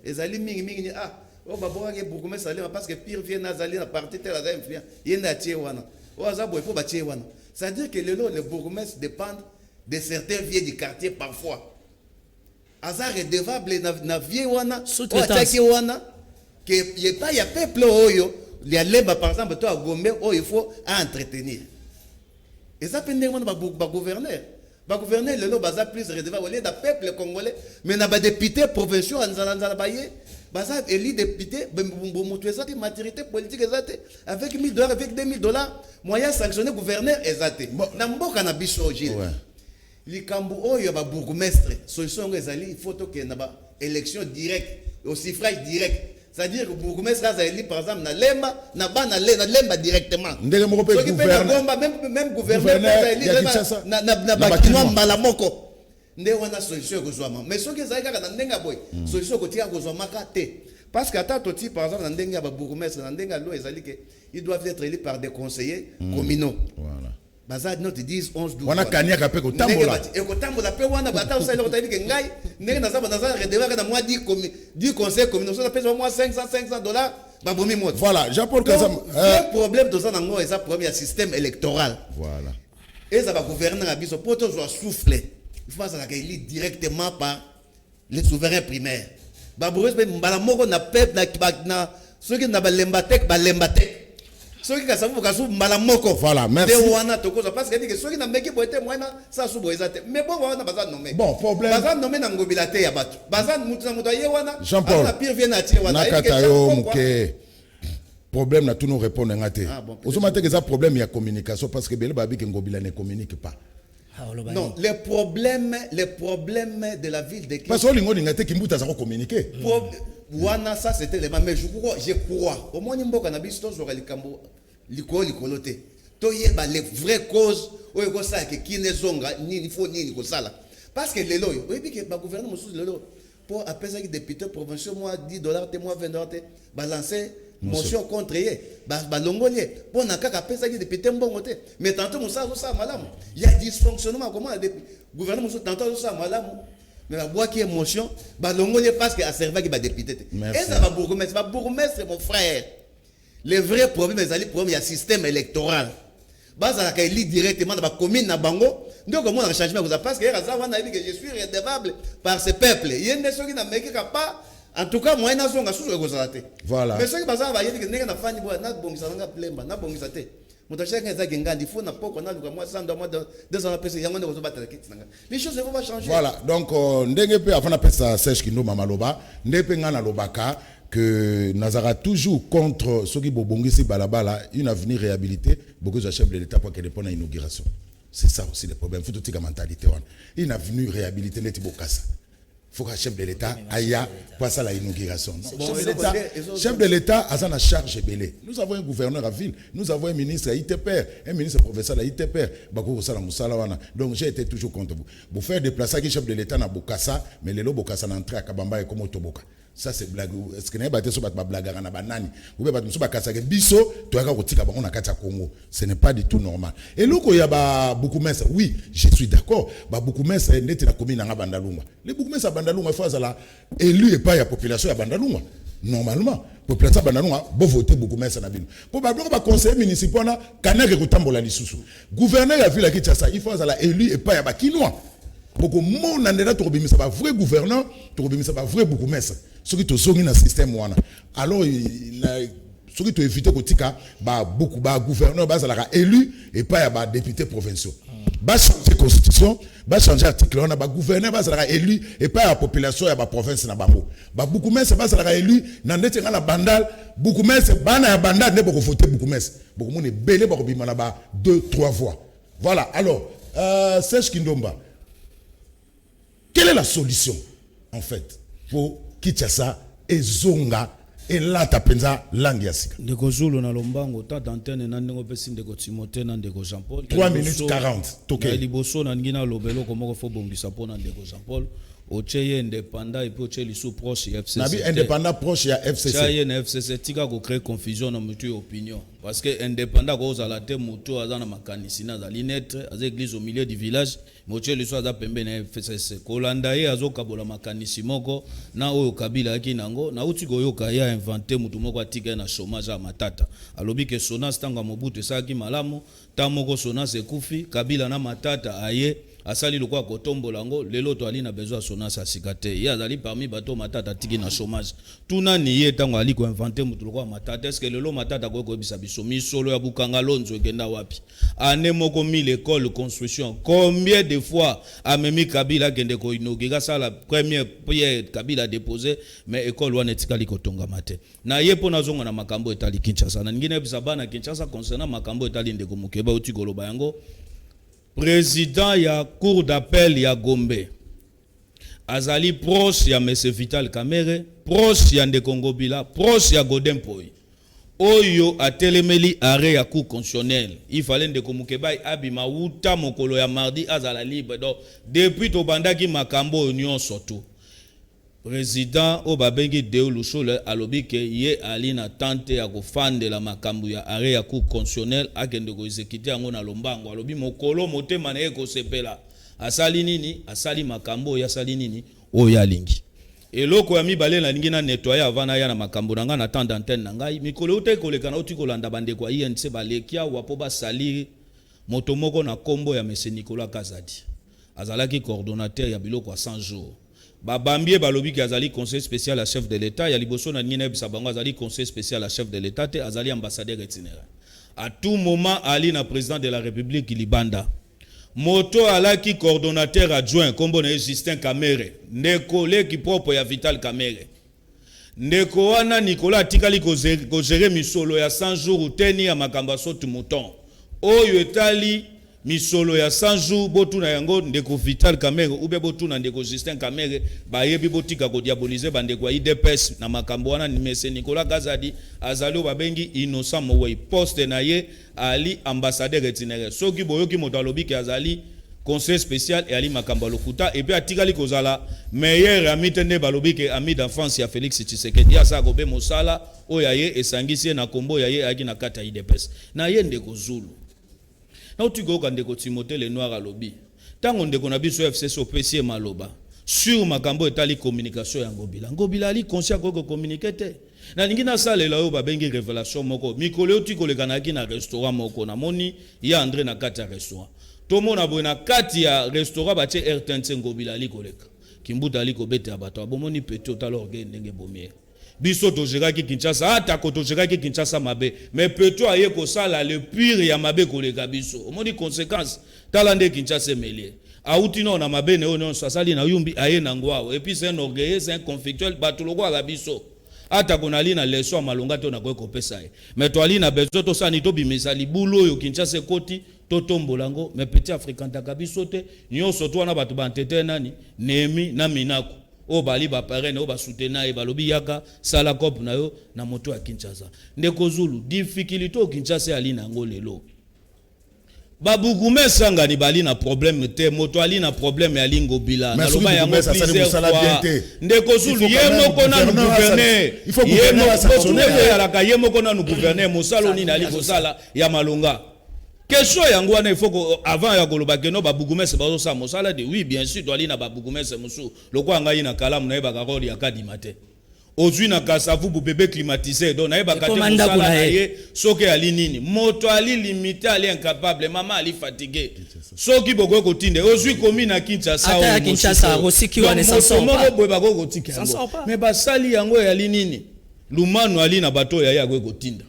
ils ont dit ah, on va voir que bourgmestre parce que pire vient à la partie de la influence. Il y a un tchéwana. C'est-à-dire que les bourgmestres dépendent de certains vieux du quartier parfois. Hasard redevable na vieux wana, sous-traitance. Que il y a peuple oyo, il y a l'eba par exemple toi à Gombe, il faut entretenir. Et ça peut dire que gouverneur. Le gouverneur le baza plus redevable, il y a des peuples congolais, mais na ba député provinciaux en Zalabaye. Baza élu député, maturité politique avec $1,000, avec $2,000, moyen sanctionné gouverneur exacté. Namboka na biso Gilles. Likambu oyo ba bourgmestre, solution ezali, il faut que na ba élection directe, au suffrage direct. C'est-à-dire que le bourgmestre a élu par exemple na lemba, na ba na lemba directement. Ndenge moko pe gouverneur. Même gouverneur a élu na ba kinwa malamoko. Nde wana solution kozwama mais soki ezali kaka na ndenga boy solution kotika kozwamaka te Parce qu'à Tati, par exemple, dans Denga, bourgmestre, dans Denga, ils doivent être élus par des conseillers communaux. Voilà. Bazar note 10, 11, 12. On a gagné à Peko Tambola. Et au Tambola, on a battu ça, il y a des gens qui ont 10 conseils communaux, on a payé au moins $500. Voilà, Jean-Paul Kazam. Le problème de ça, c'est un problème système électoral. Voilà. Et ça va gouverner à Biso pour toujours souffler. Il faut que ça soit directement par les souverains primaires. Babouès, Mbalamoko n'a pas ceux qui n'ont pas l'embatek, l'embatek. Ceux qui ont Mbalamoko. Voilà, merci. Parce que ceux qui n'ont pas été moyens, ça sous mais bon, on a besoin de nommer. Bon, problème. Bazan nommé dans Ngobilate Yabat. Bazan Moutamoutayewana. Jean-Paul. Nakatayo Mouké. Problème na tout nous répondre ngate. Aujourd'hui que ça problème il y a communication parce que Bele Babi Ngobila ne communique pas. Non, les problèmes de la ville de parce que lingo ngate Kimbuta ça communiquer. Wana ça c'était les mais je crois au moins nimboka na biso zo likambo likolote. To yeba les vraies causes oyo ko ça que qui ne zonga ni faut ni ko sala. Parce que lelo yo, oui que ba gouvernement sous lelo pour appeler qui député provincial moi $10 te moi $20 te balancer motion contre ye balongolier pour na kaka pesa qui député mbongo te mais tantôt musa zo sa malamu il y a dysfonctionnement comment le gouvernement so tantôt ça malamu mais la bois qui est motion balongolier parce que a servi qui ba député et ça va bourgmestre mon frère les vrais problèmes les ali problème il y a système électoral basa la élit directement dans la commune na bango donc comment on changement parce que ça on a dit que je suis redevable par ce peuple il y a des gens qui n'a meki pas. En tout cas, moi, je suis sous le gozate. Voilà. Mais ce qui est passé, c'est que nous avons fait un bongisa nga plemba, na bongisa te. Motache nga za ngandi fo na poko na luka moi 100 mois 2 ans pesa yango ndeko batela kiti nanga. Les choses vont changer. Voilà. Donc ndenge pe avant na pesa Serge Kindoma maloba, ndepe nga na lobaka que Nazara toujours contre ceux qui bobongisi balabala une avenir réhabilité beaucoup de chefs de l'État pour qu'elle répondent à l'inauguration. C'est ça aussi le problème. Faut tout la mentalité une avenue réhabilité n'est bokassa. Il faut que le chef de l'État aille pour ça l'inauguration. Chef de l'État a sa charge belé. Nous avons un gouverneur à ville, nous avons un ministre à ITPR, un ministre professeur à ITPR. Donc j'ai été toujours contre vous. Vous faire déplacer le chef de l'État dans Bokassa, mais les lots Bokassa n'entrent à Kabamba et comme Otoboka. Ça c'est blague. Est-ce que vous avez sur blague à banani? Vous avez sur Bakassa que biso, tu as rotika on a katia Congo. Ce n'est pas du tout normal. Et là il y a beaucoup de messe. Oui, je suis d'accord. Beaucoup de messe n'est la commune à Bandalunga. Les beaucoup de messe à Bandalunga faut ça élu et pas la population à Bandalunga. Normalement, population à Bandalunga bon voter beaucoup de messe na bino. Probablement ba conseiller municipal na kanake kutambola lisusu. Gouverneur ya ville qui ça, il faut ça élu et pas ya bakinois. Beaucoup de monde n'a pas de ça vrai gouverneur, ça va vrai beaucoup messe. Ce qui te sonne dans le système alors ce qui te évite que tika beaucoup gouverneur sera élu et pas ya député provinciaux. Ba changer constitution, ba changer article on a gouverneur sera élu et pas la population ya province na bango. Beaucoup messe sera élu na ndete na bandal, beaucoup messe bana ya bandal ne pas voter beaucoup messe. Beaucoup monde est belé ba bima na 2-3 voix. Voilà. Alors Serge Kindomba, quelle est la solution en fait pour Kinshasa et Zonga et là tapenza langue yasika ndeko Zulu na lombango ta d'antenne na ndeko pesi ndeko Timothée na ndeko Jean Paul 3 minutes 40 toke liboso na ngina lobelo komoko fo bongisa pona ndeko Jean Paul Oche indépendant et puis Oche sous proche FCC. Nabi indépendant proche ya FCC. Chaye na FCC tika ko créer confusion na mutu opinion parce que indépendant ko za la te mutu aza na makanisi na za linetre az église au milieu du village moche liso aza pembe na FCC. Kolanda ye azo kabola makanisi moko na oyo kabila ki nango na uti ko yoka ya inventer mutu moko atika na chômage à matata. Alobi ke Sonas tanga mobutu saki malamu tamoko Sonas ekufi kabila na matata aye asali lokwa kotombola ngo lelo to ali na besoin Sonas asikate ya azali parmi bato matata tiki na chômage tuna ni ye tango ali ko inventer mutu lokwa matata est-ce que lelo matata ko ebisa biso misolo ya bukanga lonzo ekenda wapi ane moko mi l'école construction combien de fois amemi Kabila kende ko inaugurer ça la première pierre Kabila déposé mais école wana etikali kotonga mate na ye pona zonga na makambo etali Kinshasa na ngine bisa bana Kinshasa concernant makambo etali ndeko mukeba uti goloba yango président ya cour d'appel ya Gombe azali proche ya M. Vital Kamerhe, proche ya Ndeko Ngobila, proche ya Godin Poi. Oyo atelemeli arrêt ya cour constitutionnelle. Il fallait Ndeko Mukeba abima uta mokolo ya mardi azala libre. Donc depuis to bandaki makambo union surtout. président Obabengi Deo Lushole alobi ke ye ali na tante ya kofande la makambu ya are ya cour constitutionnel akende ko exécuter yango na lombango alobi mokolo motema na ye ko sepela asali nini asali makambo ya sali nini oyo alingi eloko ya mibale na lingi na nettoyer avana ya na makambo nanga na tande antenne na ngai mikolo ute koleka na uti kolanda bande kwa INC balekia wapo basali moto moko na kombo ya Monsieur Nicolas Kazadi azalaki coordonnateur ya biloko à 100 jours babambie balobi ki azali conseil spécial à chef de l'état ya liboso na nina bisabango azali conseil spécial à chef de l'état te azali ambassadeur itinéraire à tout moment ali na président de la république libanda moto alaki coordonnateur adjoint kombo na Justin Kamere ndeko leki propre ya Vital Kamere ndeko wana Nicolas atikali ko gérer misolo ya 100 jours uteni ya makamba sotu mouton oyo etali misolo ya 100 jours botuna yango ndeko Vital Kamere ube botuna ndeko Justin Kamere bayebi botika ko diaboliser bandeko IDPS na makambo wana ni Monsieur Nicolas Kazadi azali babengi innocent mowei poste na ye ali ambassadeur itinéraire soki boyoki moto alobi ke azali conseil spécial et ali makambo lokuta et puis atikali kozala meilleur ami tende balobi ke ami d'enfance ya Félix Tshisekedi asa ko be mosala oya ye esangisi na kombo ya ye aki na kata IDPS na ye ndeko Zulu na utigo ka ndeko Timothée le noir alobi tango ndeko na biso FCC opesi maloba sur makambo etali communication ya ngobila ali conscient ko communiquer na lingi na sale la yo babengi révélation moko mikolo utiko le kanaki na restaurant moko na moni ya André na kati ya restaurant to mona bo na kati ya restaurant ba tie RTNC ngobila ali koleka kimbuta ali ko bete abato abomoni peto talorge ndenge bomie biso to jeraki Kinshasa ata ko to jeraki Kinshasa mabe mais peto aye ko sala le pire ya mabe koleka biso omoni conséquence talande Kinshasa melie auti no na mabe ne ono sasali na yumbi aye na ngwao et puis c'est un orgueil c'est un conflictuel batuloko ala biso ata konali na leso malonga to na ko kopesa ye mais to ali na bezo to sani to bimisa libulu yo Kinshasa koti to tombolango mais petit africain takabiso te nyonso to na batu bantete nani nemi na minako o bali ba parene o ba soutenir e balobi yaka sala cop na yo na moto ya Kinshasa ndeko Zulu difficulté o Kinshasa ali na ngolelo babugume sanga ni bali na problème te moto ali na problème ya lingo bila na loba ya plusieurs fois ndeko Zulu ye moko na gouverner ye moko ya la kaye moko na gouverner mosalo ni ali kosala ya malonga question yango wana il faut que avant ya koloba keno babugumese bazo sa mosala de oui bien sûr doali na babugumese musu lokwa ngai na kalamu na yeba karoli ya kadima te ozui na kasavu bu bébé climatisé donc na yeba kate mosala na ye soke ali nini moto ali limité ali incapable mama ali fatigué soki boko kotinde ozui komi na Kinshasa ata Kinshasa osiki wana sans pas boye bako kotika mais basali yango ya ali nini lumanu ali na bato ya ya kotinda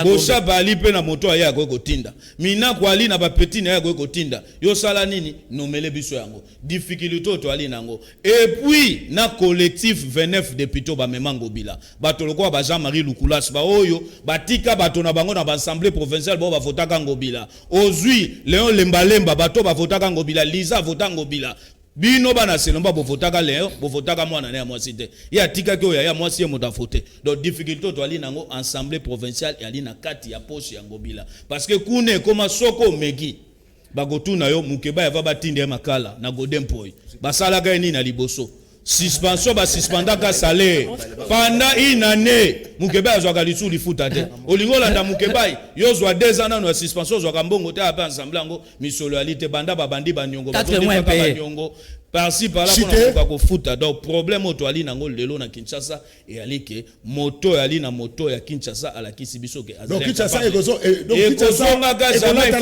Bosha bali pe na moto aya ko kotinda mina kwa ali na ba petit na ya ko kotinda yo sala nini nomele biso yango difficulté to ali nango et puis na collectif 29 députés ba memango bila bato lokwa ba Jean-Marie Lukulas ba oyo batika bato na bango na ba assemblée provinciale ba votaka ngobila ozui Léon Lembalemba bato ba votaka ngobila Liza votaka ngobila bino bana selomba bo votaka leo bo votaka mwana na ya mwasi te ya tika ko ya mwasi mo da voter donc difficulté to ali nango assemblée provinciale et ali na kati ya poche ya ngobila parce que kune koma soko megi bagotuna yo mukeba ya va batinde makala na godempoi basala ga ni na liboso suspension ba suspendaka salaire pendant une année mukeba azwaka lisu lifuta te olingola nda mukeba yo zwa 2 ans na suspension zwa mbongo te apa ensemble ngo misolo alite banda babandi banyongo banyongo par-ci par-là pour ko futa donc problème auto ali nango lelo na Kinshasa et alike moto ali na moto ya Kinshasa ala kisibiso ke donc Kinshasa egozo donc Kinshasa nga jamais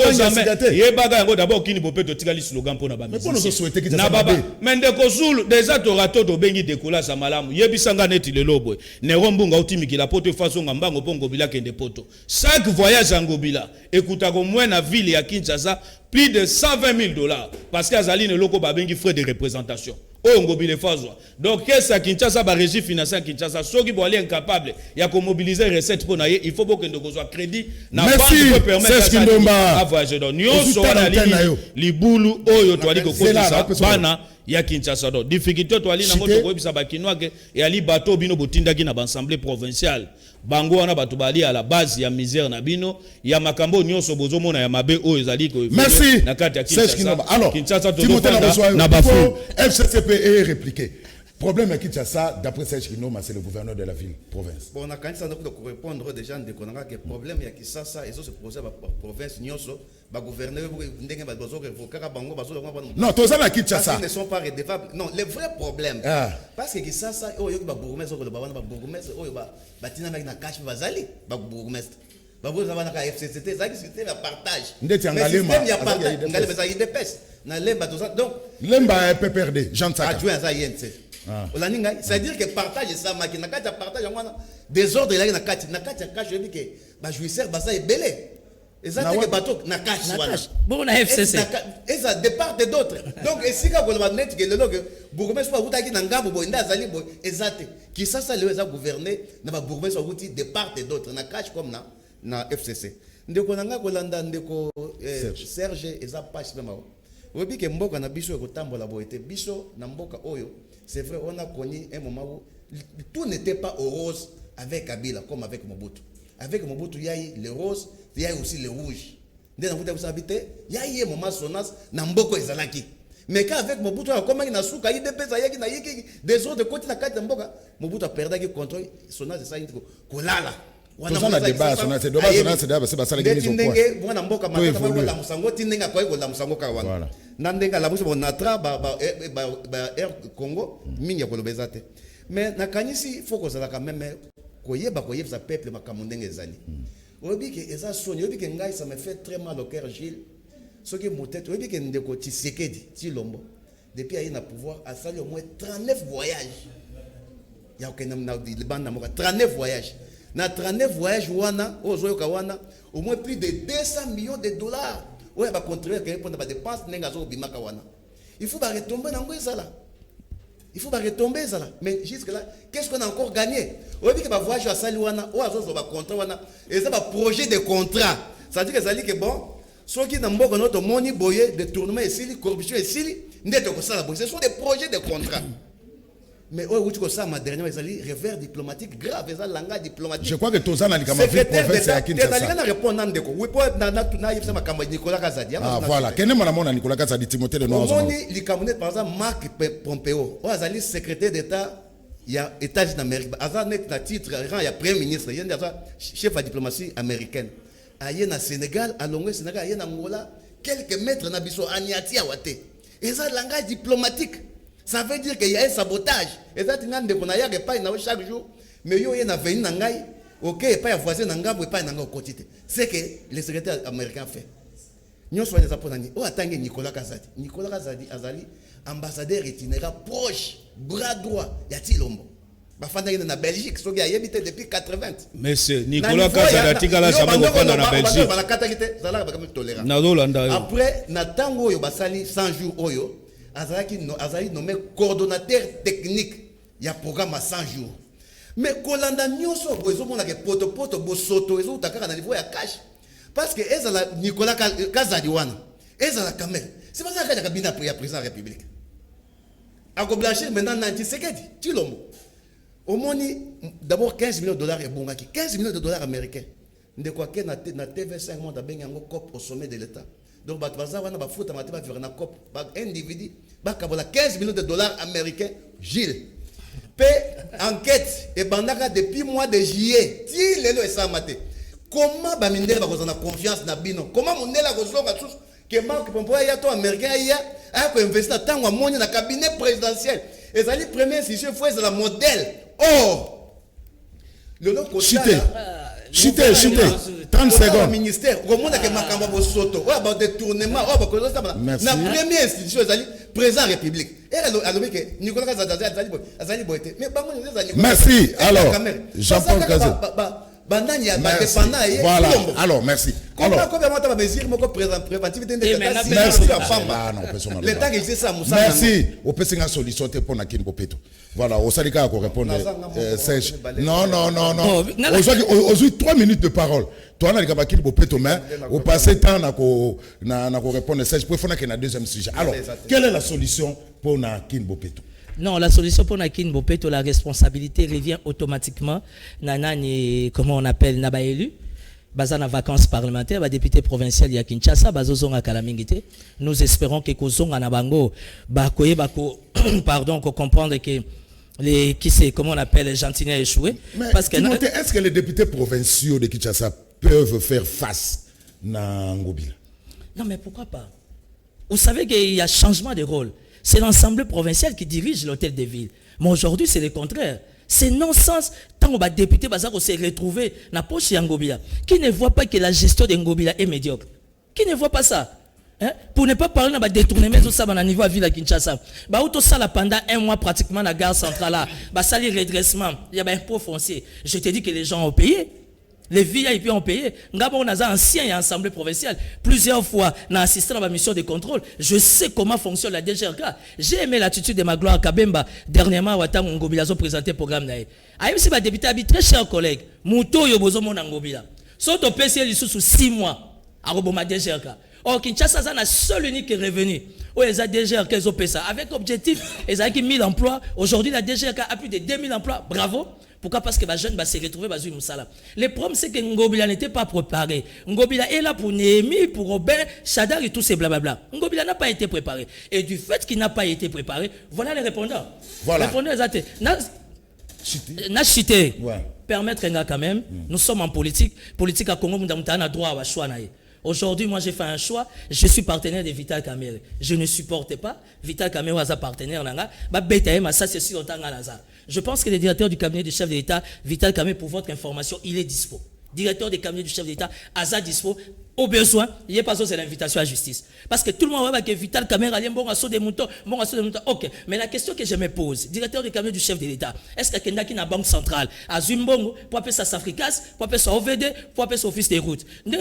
yebaga yango d'abord kini bopeto tikali slogan pona ba mais pour nous souhaiter Kinshasa na baba mendeko Zulu déjà to rato to bengi dekola sa malamu yebisanga neti lelo boy ne rombunga utimikila poto faso ngambango pongo bila kende poto chaque voyage en ngobila écoute ko moins na ville ya Kinshasa plus de $120,000 parce qu'azali ne loko babengi frais de représentation o ngobile fazwa donc qu'est-ce Kinshasa ba régie financière Kinshasa soki bo ali incapable ya ko mobiliser recette pour naye il faut que ndoko zwa crédit na banque peut permettre à voyager donc nyonso wana libulu oyo to ali ko kotisa bana ya Kinshasa donc difficulté to ali na moto ko bisa ba kinwake et ali bateau bino botindaki na assemblée provinciale bango wana bato bali à la base ya misère na bino ya makambo nyonso bozomona ya mabe o ezali ko na kati ya Kinshasa alors Kinshasa to na bafu FCCP est répliqué Problème est que ça, d'après Serge Kinoma, c'est le gouverneur de la ville, province. Bon, on a quand même répondre déjà de que le problème il y a qui ça et ça se pose à la province nyonso, ba gouverneur ndenge ba bozo revoka bango bazo non, tous ça Kinshasa. Ils ne sont pas redevables. Non, le vrai problème parce que ça oh yo ba bourgmestre ko ba bourgmestre oh ba batina avec na cash bazali ba bourgmestre. Ba bozo ba na ka FCCT ça qui c'était la partage. Ndeti angalema. Il y a partage, ngalema ça il dépêche. Na lemba tout ça. Donc lemba PPRD, Jean Tsaka. Adjoint ça INC. C'est-à-dire que partage ça makina kati partage ngwana désordre il y a na kati cash je dis que ba jouisseur baza ebelé. Exactement que bateau na cash voilà. Bon na FCC. Et ça départ de d'autres. Donc et si ka ko ba net que le log bourgmestre pas utaki na ngambo bo nda zali bo exact qui ça le za gouverner na ba bourgmestre uti départ de d'autres na cash comme na FCC. Ndeko nanga ko landa ndeko Serge eza page même. Obi ke mboka na biso ko tambola bo été biso na mboka oyo. C'est vrai, on a connu un moment où tout n'était pas au rose avec Kabila, comme avec Mobutu. Avec Mobutu, il y a eu le rose, il y a eu aussi le rouge. Dès que vous habitez, il y a eu un moment sonas, Namboko et Zalaki. Mais quand avec Mobutu, comme il y a des autres côtés de la carte de Mboka, Mobutu a perdu le contrôle, sonas et ça, il Kolala. Tout ça, on a débat, c'est débat, c'est ça, voilà. Nandenga la bouche bonatra ba Air Congo mingi ko lobezate mais na kanisi faut que ça quand même koyeba sa peuple makamundenge ezali obi ke eza soni obi ke ngai ça me fait très mal au cœur Gilles ce qui motet obi ke ndeko Tshisekedi Tshilombo depuis il a pouvoir a sali au moins 39 voyages ya okena na banda moka 39 voyages na 39 voyages wana ozoyoka wana au moins plus de 200 millions de dollars. Ouais, bah contrôler que pour ne pas dépenser n'engageons bimaka wana. Il faut pas retomber dans ça là. Il faut pas retomber ça là. Mais jusque là, qu'est-ce qu'on a encore gagné? On dit que bah voyage à Saliwana, ou à Zozo va contrat wana, et ça va projet de contrat. Ça dit que ça dit que bon, ceux qui n'ont pas notre money boyer, détournement et sili, corruption et sili, n'était que ça là. Ce sont des projets de contrat. Mais où tu ça ma dernière revers diplomatique grave ça langage diplomatique. Je crois que tous en a comme province à Kinshasa. Tu as répondre ndeko. Oui pour na yipsa makamba Nicolas Kazadi. Ah voilà, kene mona mona Nicolas Kazadi Timothée de Noir. Moni likamune par exemple Marc Pompeo. Azali secrétaire d'état il y a États-Unis d'Amérique. Azali net na titre rang il y a premier ministre, il y a chef de diplomatie américaine. Aye na Sénégal, à Longwe Sénégal, aye na Angola, quelques mètres na biso aniati awate. Et ça langage diplomatique. Ça veut dire qu'il y a un sabotage. Et ça, chaque jour. Mais il y a un nangai. Ok, pas un voisin nangambo et pas un nangai au quotidien. C'est que les secrétaires américains fait. Nous sommes des apôtres. Oh, attendez Nicolas Kazadi. Nicolas Kazadi, Azali, ambassadeur itinérant proche, bras droit, y a Tshilombo. Bafanda na Belgique, so qui a habité depuis 80. Mais c'est Nicolas Kazadi qui a la jamais dans la Belgique. Après, na tango yo basali 100 jours oyo. Azali nommé coordonnateur technique. Il y a un programme à 100 jours. Mais Kolanda Nyoso, ils ont que poto bosoto, ils ont takara na niveau ya cash. Parce que ezala Nicolas Kazadiwana, ezala Kamel. C'est pas ça qu'il y a cabinet pour le président de la République. A Koblaché maintenant Nanti Sekedi, Tshilombo. Au moins d'abord 15 millions de dollars et bongaki, 15 millions de dollars américains. De quoi que na TV5 monde a bien un cop au sommet de l'État. Donc, un individu, 15 millions de dollars américains, Gilles. Paix, enquête, et bandaka depuis mois de juillet. Si les lois sont matés. Comment Baminde va avoir confiance dans Bino? Comment mon nez la gozonga tous que Marc Pompeo y a tout américain y a investi tant à mon cabinet présidentiel. Et ça les premiers institutions fois c'est la modèle. Or, le nom Chité, 30 secondes. Ministère, au monde que Makamba Bosoto, ou about détournement, ou about la première institution, président République. Et alors que Nicolas Azali Boité. Mais merci. Alors, Jean-Paul Kazé. Voilà, alors merci. Merci. Au Pessinga solution pour Nakin Bopeto. Voilà, au Salika pour répondre. Non. Aujourd'hui, 3 minutes de parole. Toi, on a dit que Bopeto, mais au passé temps, on a répondre. Je préfère qu'il y ait un deuxième sujet. Alors, quelle est la solution pour Nakin Bopeto? Non, la solution pour Nakin Bopeto, la responsabilité revient automatiquement. Nanani, comment on appelle, Naba élu. Bazana vacances parlementaires, député provincial ya Kinshasa, bazozonga kalamingité. Nous espérons que Kozonga Nabango, pardon, qu'on comprendre que comment on appelle, les Gentilly a échoué. Mais parce Timothée, est-ce que les députés provinciaux de Kinshasa peuvent faire face à Ngobila? Non, mais pourquoi pas? Vous savez qu'il y a changement de rôle. C'est l'Assemblée provinciale qui dirige l'hôtel de ville. Mais aujourd'hui, c'est le contraire. C'est non-sens. Tant que les députés s'est retrouvé dans la poche de Ngobila, qui ne voit pas que la gestion de Ngobila est médiocre. Qui ne voit pas ça? Hein? Pour ne pas parler de détournement, tout ça, à niveau à ville à Kinshasa. Tout ça, pendant un mois, pratiquement, la gare centrale, ça, les redressements, il y a un impôt foncier. Je te dis que les gens ont payé. Les VIP ont payé. Nous avons un ancien et assemblée provinciale. Plusieurs fois, nous avons assisté à ma mission de contrôle. Je sais comment fonctionne la DGRK. J'ai aimé l'attitude de ma gloire Kabemba. Dernièrement, Ouattang Ngobila a présenté le programme. Aïe, si ma député habite très cher collègue, Mouto Yobozo Mon Ngobila. Sauf au PCL sous 6 mois à Roboma DGRK. Or, Kinshasa, c'est la seule unique revenu. Où les DGRK ont payé ça. Avec objectif, ils ont 1000 emplois. Aujourd'hui, la DGRK a plus de 2000 emplois. Bravo. Pourquoi? Parce que les jeunes se retrouvent dans une salle. Le problème, c'est que Ngobila n'était pas préparé. Ngobila est là pour Néhémie, pour Robin, Chadar et tous ces blablabla. Ngobila n'a pas été préparé. Et du fait qu'il n'a pas été préparé, voilà les répondants. Voilà. Les répondants, Chité. Permettre quand même, nous sommes en politique. Politique à Congo, nous avons droit à choix. Aujourd'hui, moi, j'ai fait un choix. Je suis partenaire de Vital Kamerhe. Je ne supporte pas Vital Kamerhe as partenaire. Je pense que le directeur du cabinet du chef de l'État, Vital Kamerhe, pour votre information, il est dispo. Directeur du cabinet du chef de l'État, Aza dispo. Au besoin, il n'y a pas besoin de l'invitation à la justice. Parce que tout le monde va que Vital Kamerhe a un bon assaut des moutons, Ok, mais la question que je me pose, directeur du cabinet du chef de l'État, est-ce qu'il y a une banque centrale à Zumbongo, pour appeler ça Safricas, pour appeler ça OVD, pour appeler ça Office des routes? Il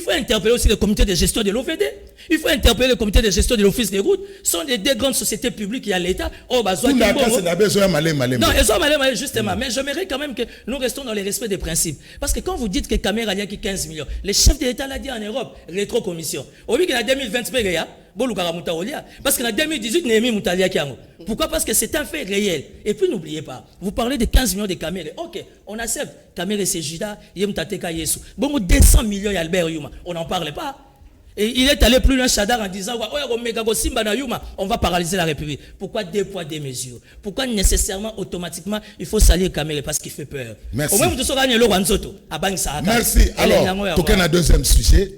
faut interpeller aussi le comité de gestion de l'OVD. Il faut interpeller le comité de gestion de l'Office des routes. Ce sont des deux grandes sociétés publiques qui ont l'État. Non, ils ont malé, justement. Mais j'aimerais quand même que nous restons dans le respect des principes. Parce que quand vous dites que Kamerhe a qui 15 millions, le chef de l'État l'a dit en Europe, rétro-commission. Au lieu qu'en 2020, parce qu'en 2018, Néhémie Moutalia Kiango. Pourquoi? Parce que c'est un fait réel. Et puis n'oubliez pas, vous parlez de 15 millions de Kamerhe. Ok, on accepte. Kamerhe c'est Judas, Yem Tateka Yesu. Bon, 200 millions Albert Yuma. On n'en parle pas. Et il est allé plus loin, Chadar, en disant on va paralyser la République. Pourquoi 2 poids 2 mesures? Pourquoi nécessairement, automatiquement, il faut salir Kamerhe parce qu'il fait peur? Merci. Merci. Alors, tu as un deuxième sujet.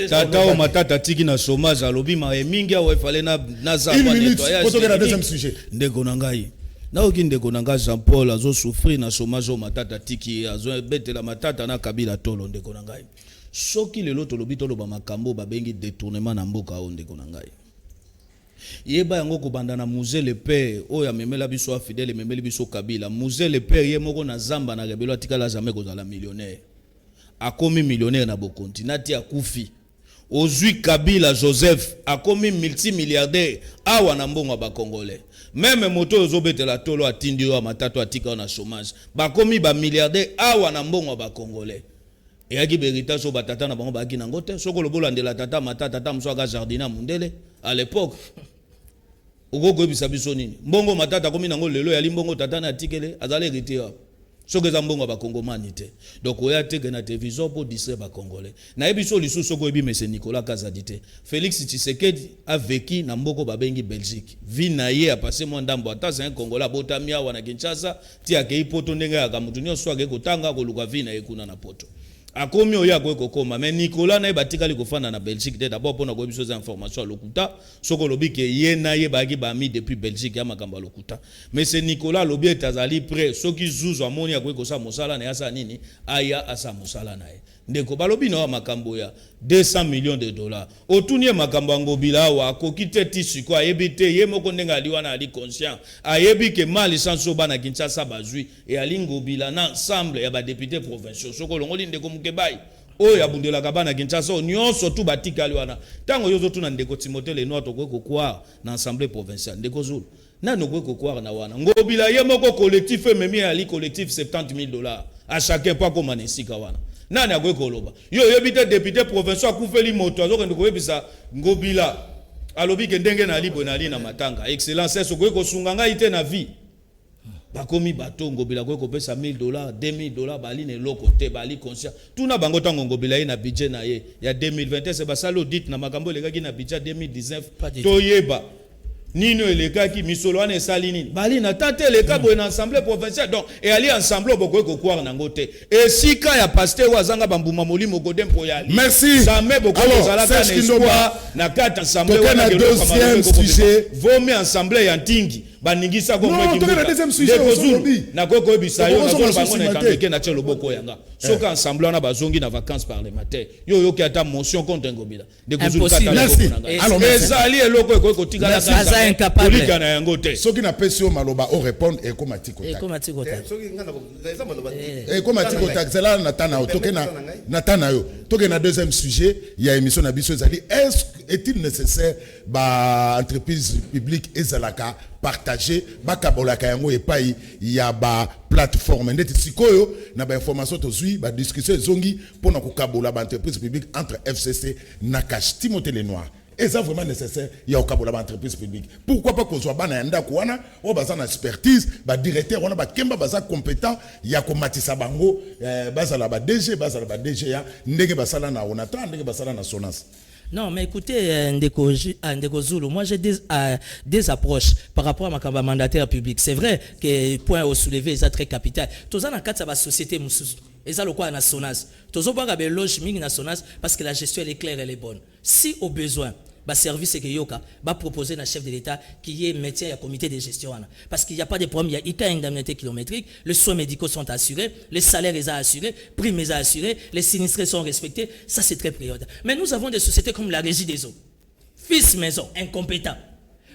Tata matata tiki na chômage alobi ma mingi awe fale na zamba nettoyage. Tu as un deuxième sujet. Ndeko nangai. Na okinde konanga Jean-Paul azo souffrir na chômage o matata tiki azo betela matata na Kabila tolo ndeko nangai. Soki lelo tolobi toloba makambo babengi détournement na mboka o ndeko nangai. Yeba yango kobanda na musée le père oya memela biso fidèle memeli biso Kabila. Musée le père ye moko na zamba na rebelo atikala jamais kozala millionnaire. Akomi millionnaire na bokonti nati akufi. Ozui Kabila Joseph akomi multimilliardaire awa na mbongo ba congolais. Même moto ozobetela tolo atindi yo matato atika na chômage. Bakomi ba milliardaire awa na mbongo ba congolais. Et yaki berita so batata na bango baki na ngote soko lobolandela tata matata tata mswaka jardina mundele à l'époque. Ogoko ebisa biso nini? Mbongo matata komi nango lelo yali mbongo tata na atikele azale héritier. Soko zambongo ba Congomani te. Donc oya te na télévision pour distraire ba Congolais. Na ebiso lisu soko ebi monsieur Nicolas Kazadite. Félix Tshisekedi a vécu na mboko babengi Belgique. Vi na ye a passé moins ndambo ata c'est un Congolais botamia wana Kinshasa ti akei poto ndenge ya kamutu nyonso ake kotanga koluka vi na ekuna na poto. Akomi oya ko kokoma mais Nicolas na batikali kofanda na Belgique te d'abord pona ko biso za information lokuta soko lobi ke ye na ye baki ba mi depuis Belgique ya makamba lokuta mais c'est Nicolas lobi etazali prêt soki zuzu amoni akwe ko sa mosala na yasa nini aya asa mosala na ye ndeko balobi na makambo ya 200 millions de dollars otunie makambo ngobila wa kokite tisu ko ayebite ye moko ndenga aliwa na ali conscient ayebi ke mali sanso bana Kinshasa bazui et ali ngobila na ensemble ya ba députés provinciaux soko longoli ndeko mukebai o ya bundela kabana Kinshasa nyonso tu batikali wana tango yozo tuna ndeko Timothée le noir tokwe kokwa na assemblée provinciale ndeko zulu na nokwe kokwa na wana ngobila ye moko collectif memi ali collectif $70,000 à chacun pas comme anesika wana nani akwe koloba yo yebite député provincial akufeli moto azokende koyebisa ngobila alobi ke ndenge na libo na li na matanga excellence eso kwe kosunga ngai te na vie bakomi bato ngobila ko kopesa $1000 $2000 bali ne loko te bali conscient tuna bango tango ngobila ye na budget na ye ya 2021 c'est basalo audit na makambo lekaki na budget 2019 toyeba nino elekaki misolo wana esali nini bali na tate eleka boye na assemblée provinciale donc et ali ensemble bokoye kokwara nango te esika ya pasteur wazanga bambuma molimo godem po yali merci jamais bokoye zalaka na espoir na kati assemblée wana ke deuxième sujet vomi assemblée ya ntingi baningisa ko moi ki na deuxième sujet na koko bisayo na ko bango na tandeke na tshelo boko yanga soka ensemble wana bazongi na vacances parlementaires yo ki ata motion contre ngobila de kozulu kata merci alors ezali eloko ko kotikala ça incapable polika na yango te soki na pesio maloba o répondre et komatiko zela natana tokena natana yo tokena deuxième sujet ya émission na biso ezali est-il nécessaire ba entreprise publique ezalaka partager bakabolaka yango epai ya ba plateforme ndeti sikoyo na ba information tozui ba discussion ezongi pona kokabola ba entreprise publique entre FCC na Cash Timothée Lenoir. Est-ce vraiment nécessaire il y a au kabola ba entreprise publique? Pourquoi pas kozwa bana yanda kuana o baza na expertise ba directeur wana ba kemba baza compétent ya ko matisa bango baza la ba DG ya ndenge basala na Onatra ndenge basala na Sonas. Non, mais écoutez, Ndeko Zulu, moi j'ai des approches par rapport à ma campagne mandataire public. C'est vrai que point au soulevé, c'est très capital. Tous en cas, ça va société, et ça le quoi na Sonas. Tous en cas, loge ming na Sonas parce que la gestion elle est claire, elle est bonne. Si au besoin, bah service que yoka va proposer un chef de l'État qui est métier et comité de gestion parce qu'il n'y a pas de problème, il y a une indemnité kilométrique, les soins médicaux sont assurés, les salaires sont assurés, primes sont assurées, les sinistrés sont respectés, ça c'est très prioritaire. Mais nous avons des sociétés comme la Régie des eaux, fils maison incompétent,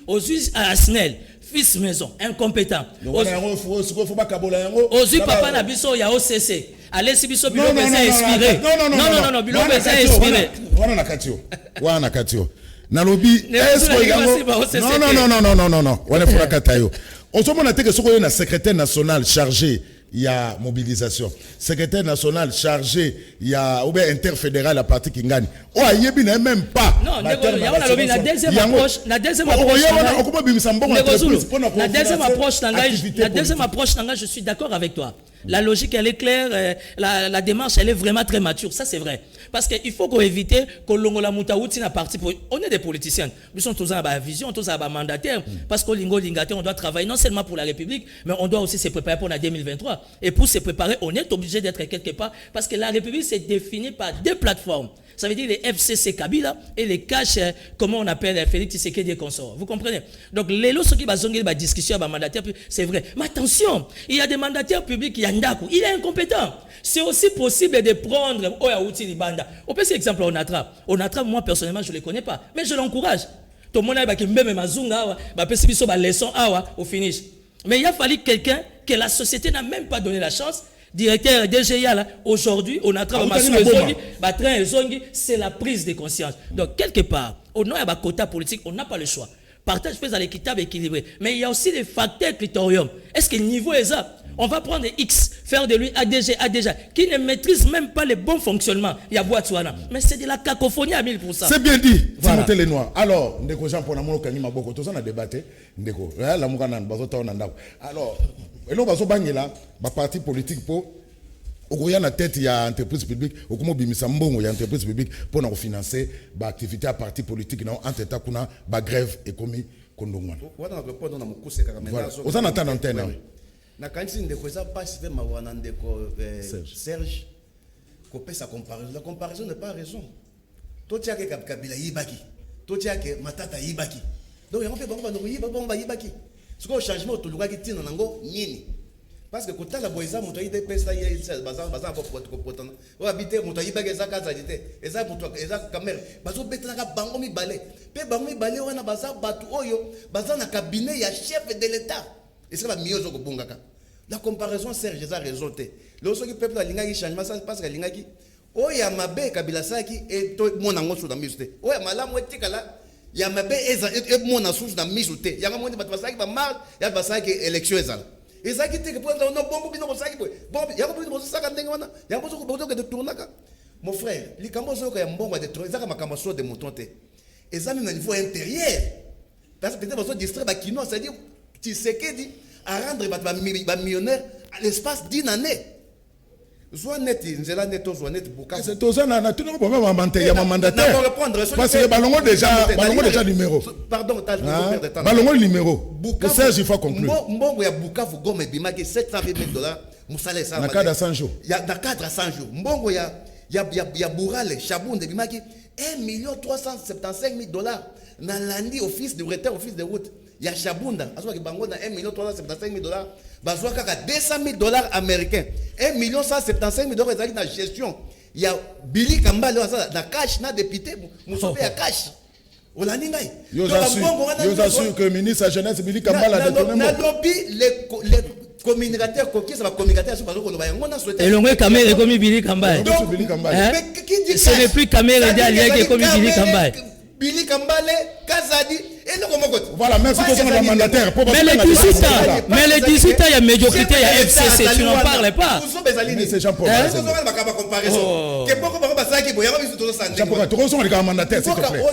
aux US à Asnel, fils maison incompétent, aux US papa nabiso ya OCC. Allez si biso bilo beza inspiré. Non, bilo beza inspiré. Wana katio. Nalobi non. On est pour katayo. On se demande que soko na secrétaire national chargé il y a mobilisation. Secrétaire national chargé il y a ou bien interfédéral à parti Kingani. Oh yebi na même pas. Non, la deuxième approche, la deuxième approche, je suis d'accord avec toi. La logique, elle est claire, la démarche, elle est vraiment très mature. Ça, c'est vrai. Parce qu'il faut qu'on évite que l'on la moutaouti na parti. On est des politiciens. Nous sommes tous à la vision, tous à la mandataire. Parce qu'au on doit travailler non seulement pour la République, mais on doit aussi se préparer pour la 2023. Et pour se préparer, on est obligé d'être quelque part. Parce que la République, c'est défini par deux plateformes. Ça veut dire les FCC Kabila et les caches, comment on appelle Félix Tshisekedi et consorts. Vous comprenez? Donc, les lots qui vont la discussion avec mandataire, c'est vrai. Mais attention, il y a des mandataires publics qui il est incompétent. C'est aussi possible de prendre Oyaouti Libanda. On peut faire exemple Onatra. Onatra, moi personnellement, je ne le connais pas. Mais je l'encourage. Tout le monde a dit que Mazunga, leçon au finish. Mais il a fallu quelqu'un que la société n'a même pas donné la chance. Directeur DGA, aujourd'hui, on a travaillé c'est la prise de conscience. Donc, quelque part, au nom de quota politique, on n'a pas le choix. Partage fait à l'équitable équilibré. Mais il y a aussi des facteurs critériums. Est-ce que le niveau est ça? On va prendre X, faire de lui ADG, qui ne maîtrise même pas le bon fonctionnement. Il y a Boatswana. Mais c'est de la cacophonie à 1000%. C'est bien dit, Timothée Lenoir. Alors, Ndeko Jean Ponamolo Kanima Boko, tous on a débattu. Ndeko, la Moukana, Bazota, on a. Alors, et là, Bazo Bangela, ma parti politique pour. Au na tête, il y a entreprise publique, au comment bimisa mbongo, il y a entreprise publique pour nous financer, bah activité à parti politique, non, entre état kuna, bah grève et commis, kondongwana. Voilà, on répond dans mon coup, c'est carrément. Voilà. Aux en attendant antenne. Na kanisi ndeko za pas fait ma wana ndeko Serge. Kopé sa comparaison. La comparaison n'est pas raison. Toi tu as que Kabila yibaki. Toi tu as que Matata yibaki. Donc on fait bon yibaki. Ce qu'on changement au tuluka qui tient nango nini. Parce que quand la boisa monto yide pesa yel bazan pour potana. O habiter monto yibaki za kaza dite. Eza monto eza camera. Bazo betaka bango mi balé. Pe bango mi balé wana baza batu oyo baza na cabinet ya chef de l'état. Et c'est la mieux au Bongaka. La comparaison, Serge, j'ai raison. Lorsque le peuple a l'ingaki changement, ça passe à l'ingaki. Oh, il y a ma bé, Kabila Saki, et mon angon sous la mise. Oh, il y a ma lame, il y a ma bé, et mon angon sous la mise. Il y a mon Batsaki, il y a Batsaki, élection. Et ça qui est pour nous, bon, il y a beaucoup de sacs à Dengwana, il y a beaucoup de tournaka. Mon frère, les Cambozo, il y a un bon de tourner, ça, ma Camasso de mouton. Et ça, même au niveau intérieur. Parce que peut-être que vous êtes distrait, c'est-à-dire. Tshisekedi à rendre les millionnaires à l'espace d'une année. Zoanet, Nzela Neto, Zoanet, Bouka. C'est tout ça, on a tout le monde mandataire. Parce que Balongo déjà numéro. Pardon, je vais perdre de temps. Balongo numéro. Le 16, il faut conclure. Mbongo ya Bukavu Goma Bimaki 720 $000. Moussale ça. Dans cadre à 100 jours. Il y a dans cadre à 100 jours. Mbongo ya Bourale, Chaboun de Bimaki 1 375 $000. Nalandi office de retard, office de route. Il y a Chabunda, à ce qui bango na 1 375 $000. Bazoa kaka 200 $000 américains. 1 175 $000 dans la gestion. Il y a Billy Kambale dans cash na député, Moussoube à cash. Olaningai. Yo assure que le ministre de la Jeunesse Billy Kambale a détourné. Na lobby les communicateurs coquilles, ça va communicateur sur parce que et l'ongwe Kamere comme Billy Kambale. Ce n'est plus Kamere d'Allié qui est comme Billy Kambale. Billy Kambale, Kazadi, et nous comment voilà, merci pour son mandataire. Mais les 18 ans, il y a médiocrité, il y a FCC, tu n'en parles pas. Mais c'est Jean-Paul. Jean-Paul, tu reçois le mandataire, s'il te plaît.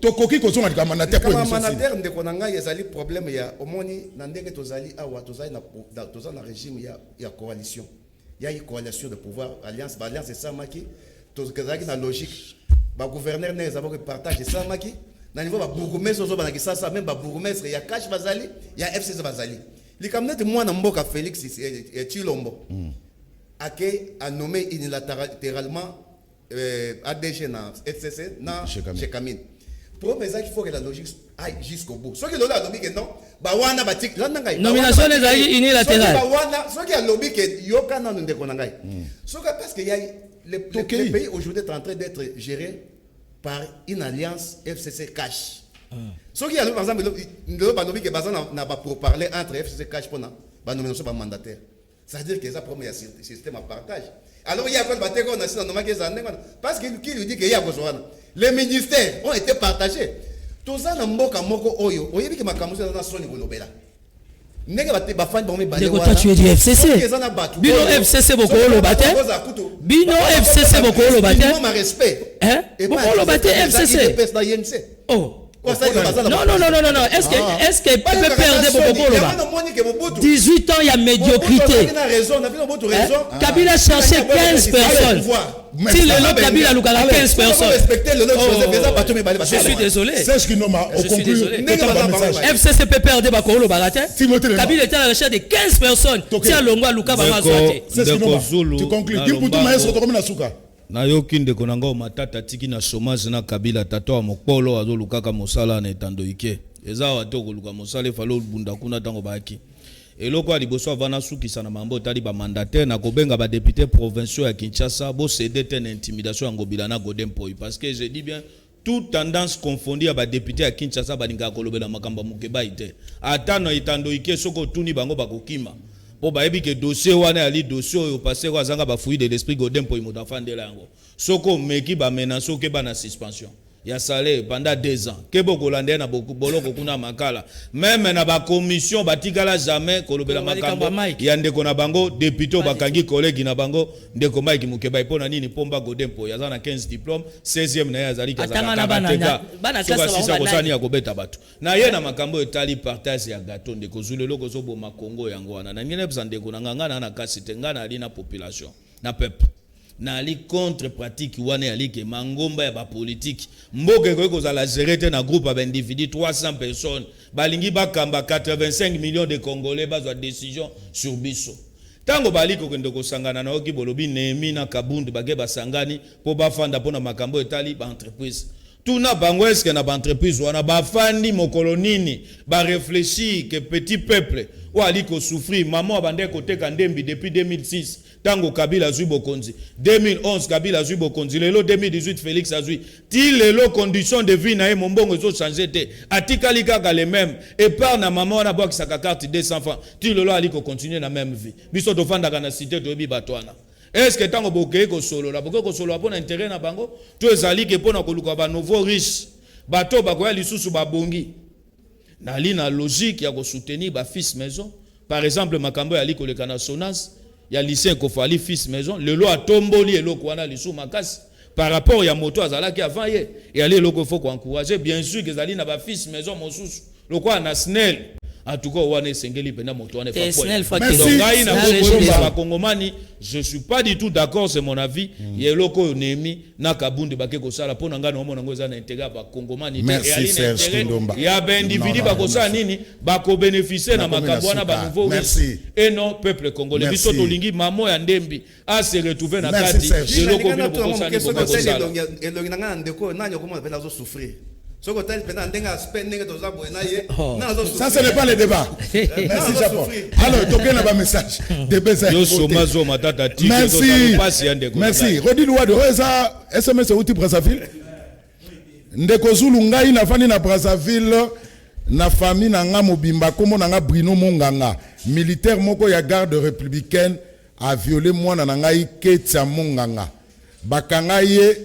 Tokoki ko son mandataire pour mandataire ndeko na ngai ezali problème ya omoni na ndenge tozali awa tozali na régime ya coalition. Il y a une coalition de pouvoir, alliance c'est ça maki. Tozali na logique. Ba gouverneur ne zabo que partage ça maki. Na niveau ba bourgmestre zo ba ça même ba bourgmestre ya cash bazali, ya FCC bazali. Likamnet moi na mboka Félix Chilombo. Ake a nommé unilatéralement ADG na FCC na Chekamine. Problème c'est qu'il faut que la logique aille jusqu'au bout. Ce qui est là, lobby que non, bah wana batik là n'angai. Nomination des alliés unilatérales. Ce qui est lobby que yoka na ndeko n'angai. Ce que parce que y a les pays aujourd'hui est en train d'être gérés par une alliance FCC cash. Ce qui est par exemple le lobby que bazan n'a pas pour parler entre FCC cash pour na ba nomination par mandataire. C'est-à-dire que ça promet un système à partage. Alors il y a quoi battre on a si on parce que qui lui dit que y a besoin. Les ministères ont été partagés. Tout ça na mboka moko oyo, oyebi ke makamuso na soni kolobela. Ndenge bate ba fan bombe balé wana. Tu es du FCC. Bino FCC boko lobate. Bino FCC boko lobate. Moi ma respect. Hein? Boko lobate FCC. Oh. Non. Est-ce que peut perdre beaucoup 18 ans, il y a médiocrité. Kabila cherchait 15 personnes. Si le lot Kabila a 15 personnes. Je suis désolé. FCC peut perdre beaucoup le baratin. Kabila était à la recherche de 15 personnes. Si à Longwa Luka Bama Swati. Tu conclus. Kimputu maestro to comme na suka. Na yoki ndeko na ngo matata tiki na chômage na Kabila tato wa mokolo azolukaka mosala na etando ike eza wato koluka mosala falo bunda kuna tango baki eloko aliboso avana sukisa na mambo tali ba mandataire na kobenga ba député provinciaux ya Kinshasa bo céder ten intimidation ya ngobila na Godempoi parce que je dis bien toute tendance confondue à ba député ya Kinshasa balinga kolobela makamba mukeba ite atano etando ike soko tuni bango bakokima po bayebi ke dossier wana ali dossier oyo passé kwa zanga ba fouille de l'esprit Godempoi mutafandela yango soko meki ba menace ke ba na suspension ya salaire pendant 2 ans ke boko lande na boku boloko kuna makala même na ba commission batikala jamais kolobela makambo ya ndeko na bango député bakangi collègue na bango ndeko Mike Mukeba ipona nini pomba Godempoi yazana 15 diplôme 16e na ya zali kazaka bana kasa sisa kosani ya kobeta batu na ye na makambo etali partage ya gâteau ndeko zulelo kozo boma Congo yango wana na ngene psa ndeko na ngana na kasi tengana ali na population na peuple na ali contre pratique wana ali ke mangomba ya ba politique mboke ko kozala gérer na groupe ba individu 300 personnes balingi bakamba 85 millions de Congolais bazwa décision sur biso tango baliko kende kosangana na oki bolobi Nehemi na Kabundu bage basangani po bafanda pona makambo etali ba entreprise tuna bango eske na ba entreprise wana bafandi mokolo nini ba réfléchir que petit peuple ou aliko souffrir maman abande koteka ndembi depuis 2006 tango Kabila zui bokonzi 2011 Kabila zui bokonzi lelo 2018 Félix azui ti lelo condition de vie na ye mombongo zo changer te atikali kaka les mêmes et par na maman na boki saka carte 200 francs ti lelo aliko continuer na même vie biso to fanda kana cité to bi batwana est-ce que tango bokeye ko solo la bokeye ko solo pona intérêt na bango to ezali ke pona koluka ba nouveau riche bato bakoya lisusu babongi na li na logique ya ko soutenir ba fils maison par exemple makambo ya liko le kana Sonas ya lycée Kofali fils maison le lo atomboli eloko wana lisu makasi par rapport ya moto azalaki avant ye et aller eloko faut encourager bien sûr que zali na ba fils maison mosusu lokwa na SNEL en tout cas wane sengeli pena moto wane fa quoi. donc Congomani, je suis pas du tout d'accord, c'est mon avis. Yeloko nemi na kabunde bake ko sala pona ngana omo nango za na intégrer ba Congomani merci Serge Kindomba ya ba individu ba ko sala nini ba ko bénéficier na makabwana ba nouveau merci et non peuple congolais biso to lingi mamo ya ndembi a se retrouver na kati yeloko bino ko sala ni ko sala elongi nanga ndeko nani ko mo pena zo souffrir. Ça, ce n'est pas le débat. Merci, Japon. Alors, toquez là-bas message. Merci. Merci. Rodi Louado, SMS outil Brazzaville. Ndeko Zulu ngai na fani na Brazzaville na famille na nga mobimba komo na nga Bruno Monganga. Militaire moko ya garde républicaine a violé moi na ngai Ketia Monganga. Bakanga ye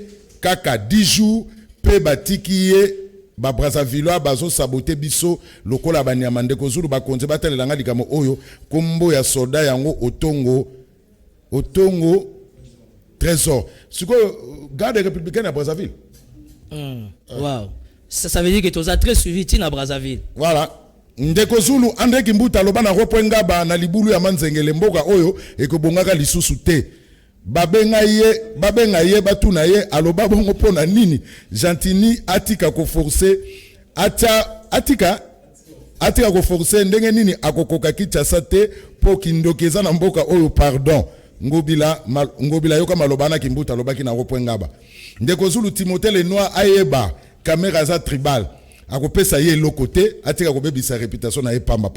kaka 10 jours pe batiki ye ba Brazzaville bazo saboter biso lokola banyama Ndeko Zulu bakonze batelelanga likamo oyo kombo ya soda yango otongo trésor siko garde républicaine à Brazzaville. Wow, ça veut dire que tu as très suivi à Brazzaville. Voilà. Ndeko Zulu André Kimbuta loba na repwenga ba na libulu ya manzengele mboka oyo ekobongaka lisusu te. Babenga ye batuna ye aloba bongo pona nini Gentini atika ko forcer atika ko forcer ndenge nini akokoka Kinshasa te po kindokeza na mboka oyo pardon ngobila yoka malobana Kimbuta lobaki na repwenga ba Ndeko Zulu Timothée Lenoir ayeba caméra za tribal akopesa ye lokote atika ko bebisa réputation na ye pamba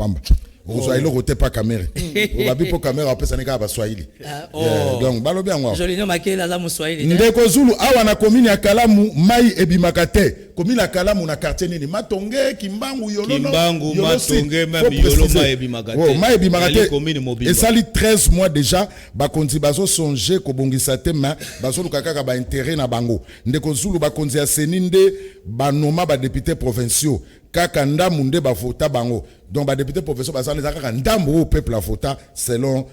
Ozo ilo rote pa caméra. Obabi po caméra opesa nika ba Swahili. Donc balo bien ngwa. Joli no makela za mu Swahili. Ndeko Zulu awa na commune ya Kalamu mai ebimakate. Commune ya Kalamu na quartier nini Matonge Kimbangu Yolo. Kimbangu Matonge même Yolo mai ebimakate. Oh mai ebimakate. Et ça li 13 mois déjà ba konzi bazo songer ko bongisa te ma bazo lukaka ba intérêt na bango. Ndeko Zulu ba konzi ya seninde ba noma ba députés provinciaux. Kaka ndamu nde ba vota bango. Donc ba député professeur basana kaka ndamu au peuple la vota selon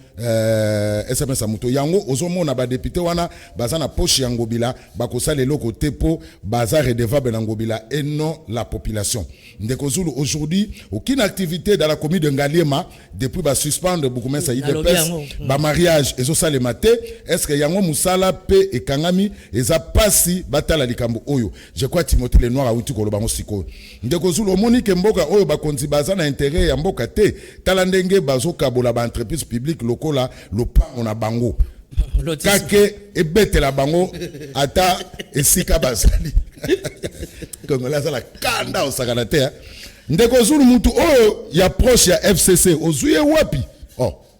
SMS Amuto yango ozomona ba député wana bazana poche yangobila bakosala eloko tepo baza redevable ngobila et non la population. Ndeko Zulu aujourd'hui aucune activité dans la commune de Ngaliema depuis ba suspendre beaucoup mais ça IDPS ba mariage ezo sale maté est-ce que yango musala pe et kangami eza pasi batala likambo oyo je crois Timothée Lenoir a uti ko lobango siko Ndeko Zulu omoni ke mboka oyo bakonzi bazana intérêt ya mboka te tala ndenge bazo kabola ba entreprise publique lokola lopango na bango kake ebete la bango ata esika bazali kongola sala kanda osakana te Ndeko Zulu mutu oyo ya proche ya FCC ozuye wapi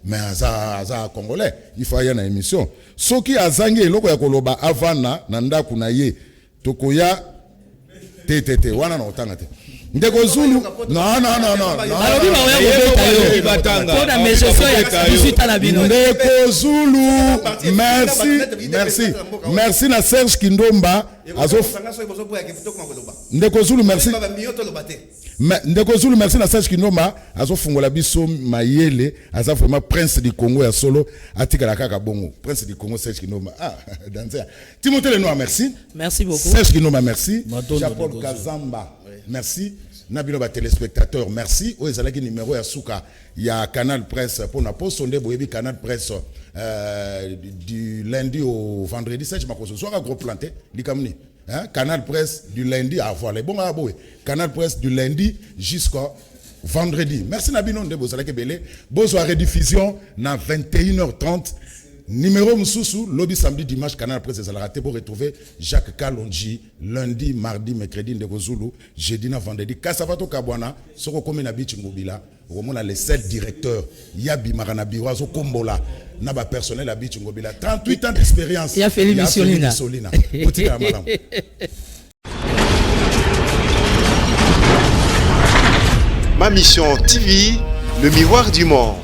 mais aza congolais il faut y na émission soki azangi eloko ya koloba avana na ndaku na ye tokoya te wana na otanga te Ndeko Zulu non alobi ba oya kobeta yo pona mesoso ya 18 na bino Ndeko Zulu merci na Serge Kindomba Ndeko Zulu merci Ndeko Zulu merci na Serge Kindomba azofungola biso mayele aza vraiment prince du Congo ya solo atika la kaka bongo prince du Congo Serge Kindomba danser Timothée Lenoir merci beaucoup Serge Kindomba merci Jean-Paul Kazamba merci Nabilo ba téléspectateurs merci o ezalaki numéro ya suka ya Canal Presse pour na posonde boyebi Canal Presse du lundi au vendredi ça je m'accroche soit gros planté likamni Canal Presse du lundi à voir les bons à boy Canal Presse du lundi jusqu'au vendredi merci Nabino de bozalaki belé bonsoir rediffusion na 21h30 numéro Moussoussou, lobby samedi, dimanche, Canal Presse des Alaraté pour retrouver Jacques Kalonji, lundi, mardi, mercredi, Ndeko Zulu, jeudi, vendredi, Kassafato Kabwana, Soko Komena Bichi Ngobila, on a les 7 directeurs, Yabi Marana Biwazo Kombola, Naba personnel à Bichi Ngobila, 38 ans d'expérience. Il a fait l'émission Solina. Ma mission TV, le miroir du monde.